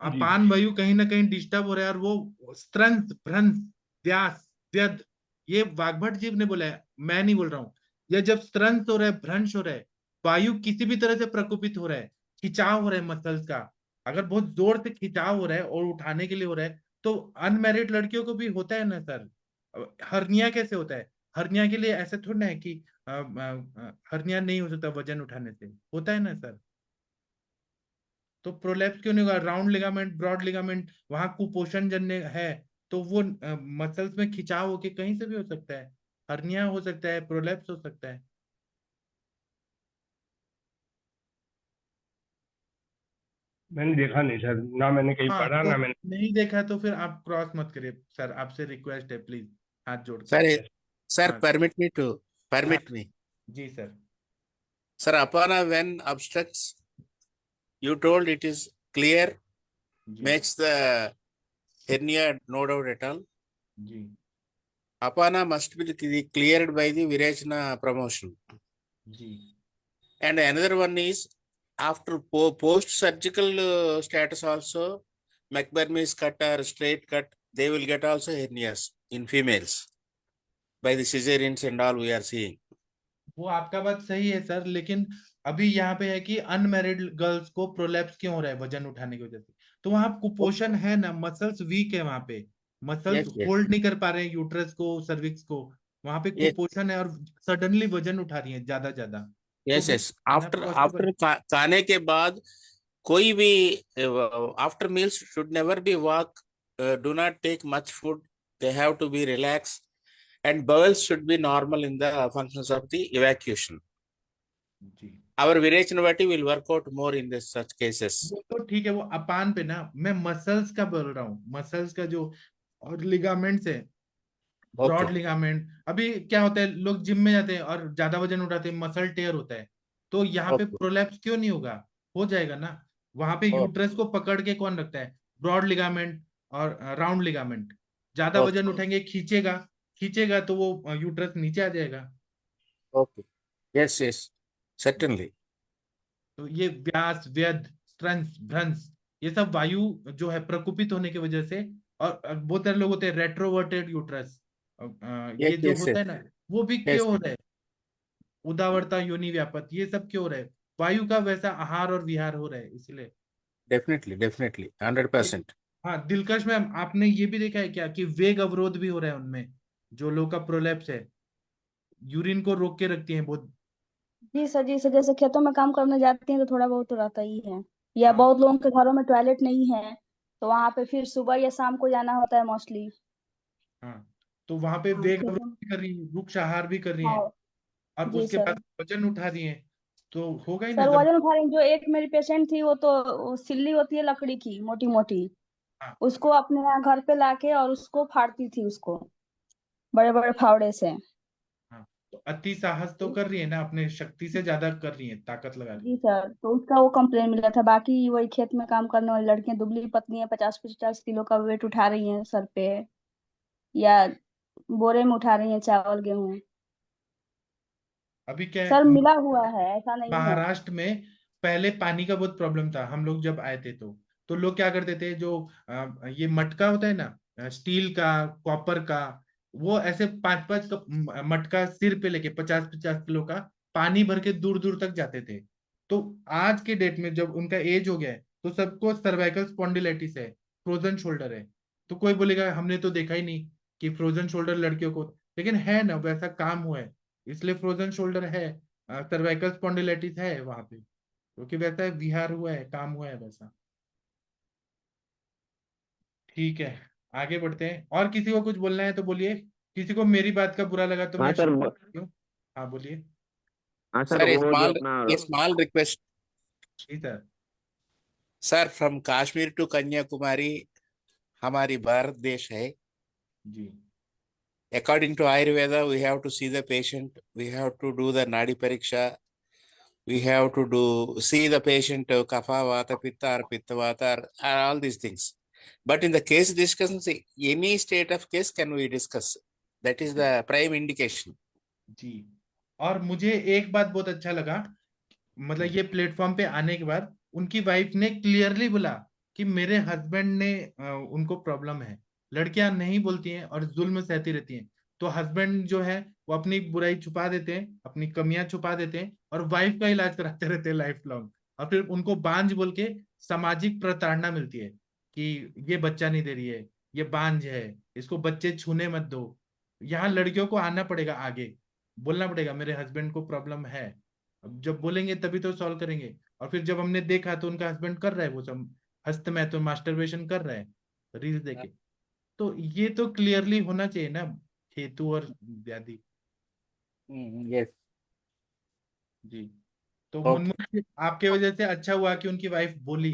अपान वायु कहीं ना कहीं डिस्टर्ब हो रहा है, और वो स्त्रंस भ्रंश व्यास व्यद, ये वाग्भट जी ने बोला है, मैं नहीं बोल रहा हूँ। ये जब स्त्रंस हो रहा है, भ्रंश हो रहा है, वायु किसी भी तरह से प्रकोपित हो रहा है, खिंचाव हो रहा है मसल्स का, अगर बहुत जोर से खिंचाव हो रहा है और उठाने के लिए हो रहा है, तो अनमैरिड लड़कियों को भी होता है ना सर। हर्निया कैसे होता है? हर्निया के लिए ऐसे थोड़ा ना है कि हर्निया नहीं हो सकता वजन उठाने से, होता है ना सर। तो प्रोलैप्स क्यों नहीं होगा? राउंड लिगामेंट, ब्रॉड लिगामेंट, वहां कुपोषण जन्य है, तो वो मसल्स में खिंचाव होके कहीं से भी हो सकता है, हर्निया हो सकता है, प्रोलैप्स हो सकता है। मैंने देखा नहीं सर, ना मैंने कहीं हाँ, पढ़ा तो ना मैंने। नहीं देखा तो फिर आप क्रॉस मत करिए सर, आपसे रिक्वेस्ट है प्लीज, हाथ जोड़ के। Sir, sir, हाँ हाँ permit me. जी सर। Sir, Apana, when obstructs, you told it is clear, जी makes the hernia no doubt at all. जी Apana must be cleared by the Virachana promotion. जी And another one is after post-surgical status also, McBurney's cut or straight cut, they will get also hernias in females by the cesareans and all we are seeing. वो आपका बात सही है sir, लेकिन अभी यहाँ पे है कि अनमैरिड गर्ल्स को प्रोलैप्स क्यों हो रहा है वजन उठाने की वजह से? तो वहां कुपोषण है ना, मसल्स वीक है, वहां पे मसल्स Yes, yes, होल्ड नहीं कर पा रहे हैं यूट्रस को, सर्विक्स को, वहां पे yes, कुपोषण है, और सडनली वजन उठा रही है ज्यादा ज्यादा, तो yes, वो yes. है ना After पॉसिबल। खाने के बाद कोई भी after meals should never be walk. Do not take much food. They have to be relaxed, and bowels should be normal in the functions of the evacuation. Ji Our Virachanavati will work out more in this such cases. वो तो ठीक है, वो अपान पे ना, मैं muscles का बोल रहा हूँ, मसल्स का जो, और लिगामेंट्स है, ब्रॉड Okay. लिगामेंट। अभी क्या होता है, लोग जिम में जाते हैं और ज्यादा वजन उठाते हैं, मसल टेयर होता है, तो यहाँ पे Okay. प्रोलैप्स क्यों नहीं होगा? हो जाएगा ना। वहां पे Okay. यूट्रस को पकड़ के कौन रखता है? ब्रॉड लिगामेंट और राउंड लिगामेंट। ज्यादा Okay. वजन उठाएंगे, खींचेगा, खींचेगा तो वो यूट्रस नीचे आ जाएगा। Okay. Yes, yes. Certainly. तो ये व्यास व्यद स्त्रंस भ्रंश, ये सब वायु जो है प्रकुपित होने की वजह से, और बहुत सारे लोग होते हैं रेट्रोवर्टेड यूट्रस, Yes, ये जो yes, होता yes. है ना, वो भी Yes. क्यों हो रहा है? उदावरता, योनि व्यापत, ये सब क्यों हो रहा है? वायु का वैसा आहार और विहार हो रहा है इसलिए। Definitely, definitely. ये- 100%. हाँ दिलकश मैम, आपने ये भी देखा है क्या कि वेग अवरोध भी हो रहा है उनमें, जो लोग का प्रोलैप्स है, यूरिन को रोक के रखती है बहुत। जी सर, जी सर, जैसे खेतों में काम करने जाती हैं तो थोड़ा बहुत तो रहता ही है, या हाँ बहुत लोगों के घरों में टॉयलेट नहीं है, तो वहां पे फिर सुबह या शाम को जाना होता है मोस्टली। हाँ, तो वहां पे हाँ वेग ठीक अवरोध है। भी कर रही है, वृक्ष आहार भी कर रही है, हाँ और जी उसके सर। बाद वजन उठा रही है, तो होगा ही ना सर जब। वजन उठा रही, जो एक मेरी पेशेंट थी, वो तो वो सिल्ली होती है लकड़ी की, मोटी मोटी, हाँ उसको अपने यहाँ घर पे लाके और उसको फाड़ती थी, उसको बड़े बड़े फावड़े से। हाँ, तो अति साहस तो कर रही है ना, अपने शक्ति से ज्यादा कर रही है, ताकत लगा रही जी है। सर, तो उसका वो कंप्लेन मिला था। बाकी वही खेत में काम करने वाली लड़कियां दुबली पतली हैं, 50-50 किलो का वेट उठा रही हैं सर पे, या बोरे में उठा रही हैं चावल गेहूं। अभी क्या है, सर मिला हुआ है, ऐसा नहीं है। महाराष्ट्र में पहले पानी का बहुत प्रॉब्लम था, हम लोग जब आए थे तो लोग क्या करते थे, जो ये मटका होता है ना, स्टील का, कॉपर का, वो ऐसे 5-5 मटका सिर पे लेके 50-50 किलो का पानी भर के दूर दूर तक जाते थे। तो आज के डेट में जब उनका एज हो गया है, तो सबको सर्वाइकल स्पॉन्डिलाइटिस है, फ्रोजन शोल्डर है। तो कोई बोलेगा हमने तो देखा ही नहीं कि फ्रोजन शोल्डर लड़कियों को, लेकिन है ना, वैसा काम हुआ है, इसलिए फ्रोजन शोल्डर है, सर्वाइकल स्पॉन्डिलाइटिस है वहां पे, क्योंकि वैसा विहार हुआ है, काम हुआ है वैसा। ठीक है, आगे बढ़ते हैं, और किसी को कुछ बोलना है तो बोलिए, किसी को मेरी बात का बुरा लगा तो हाँ मैं सर। क्षमा करती हूँ। हाँ बोलिए। हाँ सर, Sir, वो जो अपना a small request. जी सर। Sir, from Kashmir to Kanyakumari, हमारी भारत देश है. जी According to Ayurveda, we have to see the patient. We have to do the nadi pariksha. We have to see the patient kapha, vata, pitta, or pitta, vata, or all these things. But in the case discussion, see, any state of case can we discuss. That is the prime indication. जी, और मुझे एक बात बहुत अच्छा लगा, मतलब ये platform पे आने के बाद उनकी वाइफ ने क्लियरली बोला कि मेरे हस्बैंड ने उनको प्रॉब्लम है। लड़कियां नहीं बोलती हैं और जुल्म सहती रहती हैं, तो हस्बैंड जो है वो अपनी बुराई छुपा देते हैं, अपनी कमियां छुपा देते हैं, और वाइफ का इलाज कराते रहते हैं लाइफ लॉन्ग, और फिर उनको बांझ बोल के सामाजिक प्रताड़ना मिलती है कि ये बच्चा नहीं दे रही है, ये बांझ है, इसको बच्चे छूने मत दो। यहाँ लड़कियों को आना पड़ेगा आगे, बोलना पड़ेगा मेरे हस्बैंड को प्रॉब्लम है। अब जब बोलेंगे तभी तो सॉल्व करेंगे। और फिर जब हमने देखा तो उनका हस्बैंड कर रहा है वो सब, हस्त में तो मास्टरबेशन कर रहा है रील्स देखे, तो ये तो क्लियरली होना चाहिए ना, हेतु और व्याधि। Yes. जी, तो Okay. मुनमुन आपके वजह से अच्छा हुआ कि उनकी वाइफ बोली।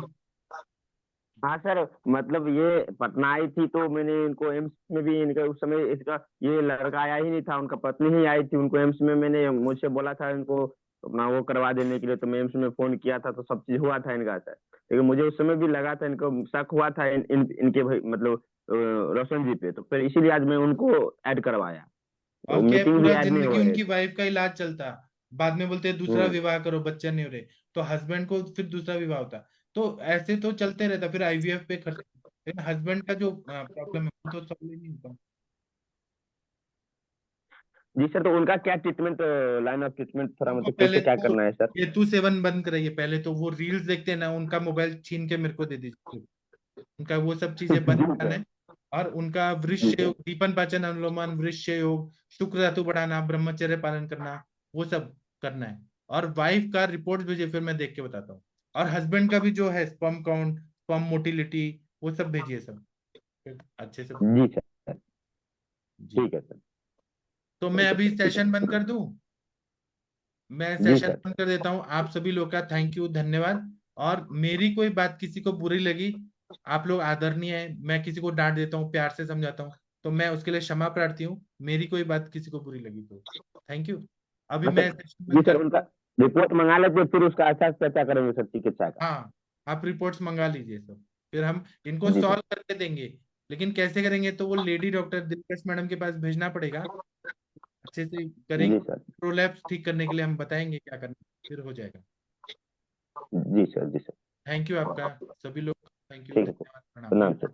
हाँ सर, मतलब ये पटना आई थी तो मैंने इनको एम्स में भी, इनका उस समय इसका ये लड़का आया ही नहीं था, उनका पत्नी ही आई थी। उनको एम्स में मैंने मुझसे बोला था इनको अपना वो करवा देने के लिए, तो मैं एम्स में फोन किया था, तो सब चीज हुआ था इनका सर। लेकिन मुझे उस समय भी लगा था, इनको शक हुआ था इनके भाई मतलब रोशन जी पे, तो फिर इसीलिए आज मैं उनको ऐड करवाया। तो और क्या है, मीटिंग भी पूरा ऐड नहीं जिंदगी हो रहे उनकी थे। वाइफ का इलाज चलता, बाद में बोलते दूसरा हम्म। विवाह करो, बच्चा नहीं हो रहे, तो हस्बैंड को फिर दूसरा विवाह होता, तो ऐसे तो चलते रहता, फिर आईवीएफ पे खर्च, लेकिन हस्बैंड का जो प्रॉब्लम है वो तो सॉल्व ही नहीं होता। जी सर, तो उनका क्या ट्रीटमेंट, लाइन ऑफ ट्रीटमेंट थोड़ा उनको मतलब पहले कैसे क्या तो करना है सर? केतु सेवन बंद कराइए, पहले तो वो रील्स देखते हैं ना, उनका मोबाइल छीन के मेरे को दे दीजिए, उनका वो सब चीजें बंद जी कराना सर। है। और उनका जी वृक्ष सर। योग, दीपन पाचन अनुलोमन, वृक्ष योग, शुक्र धातु बढ़ाना, ब्रह्मचर्य पालन करना, वो सब करना है। और वाइफ का रिपोर्ट भेजिए, फिर मैं देख के बताता हूँ। और हस्बैंड का भी जो है स्पर्म काउंट, स्पर्म मोटिलिटी, वो सब भेजिए सब, फिर अच्छे से। जी सर। जी, ठीक है सर। तो मैं ठीक है अभी सर। ठीक है सेशन बंद कर दूं, मैं जी सेशन सर। बंद कर देता हूँ। आप सभी लोग का थैंक यू, धन्यवाद। और मेरी कोई बात किसी को बुरी लगी, आप लोग आदरणीय है, मैं किसी को डांट देता हूँ, प्यार से समझाता हूँ, तो मैं उसके लिए क्षमा प्रार्थी हूँ। मेरी कोई बात किसी को बुरी लगी तो थैंक यू। अभी हाँ मैं सर। सेशन जी बंद सर, कर, उनका रिपोर्ट मंगा लेते, फिर उसका अच्छा से चर्चा करेंगे सर चिकित्सा का। हाँ, आप रिपोर्ट्स मंगा लीजिए सब, फिर हम इनको जी सर। सॉल्व करके देंगे। लेकिन कैसे करेंगे, तो वो लेडी डॉक्टर दिलकश मैडम के पास भेजना पड़ेगा, अच्छे से करेंगे, जी सर। प्रोलैप्स ठीक करने के लिए हम बताएंगे क्या करना, फिर हो जाएगा। जी सर। जी सर। थैंक यू आपका, सभी लोग थैंक यू, ठीक है सर। धन्यवाद, प्रणाम। प्रणाम सर।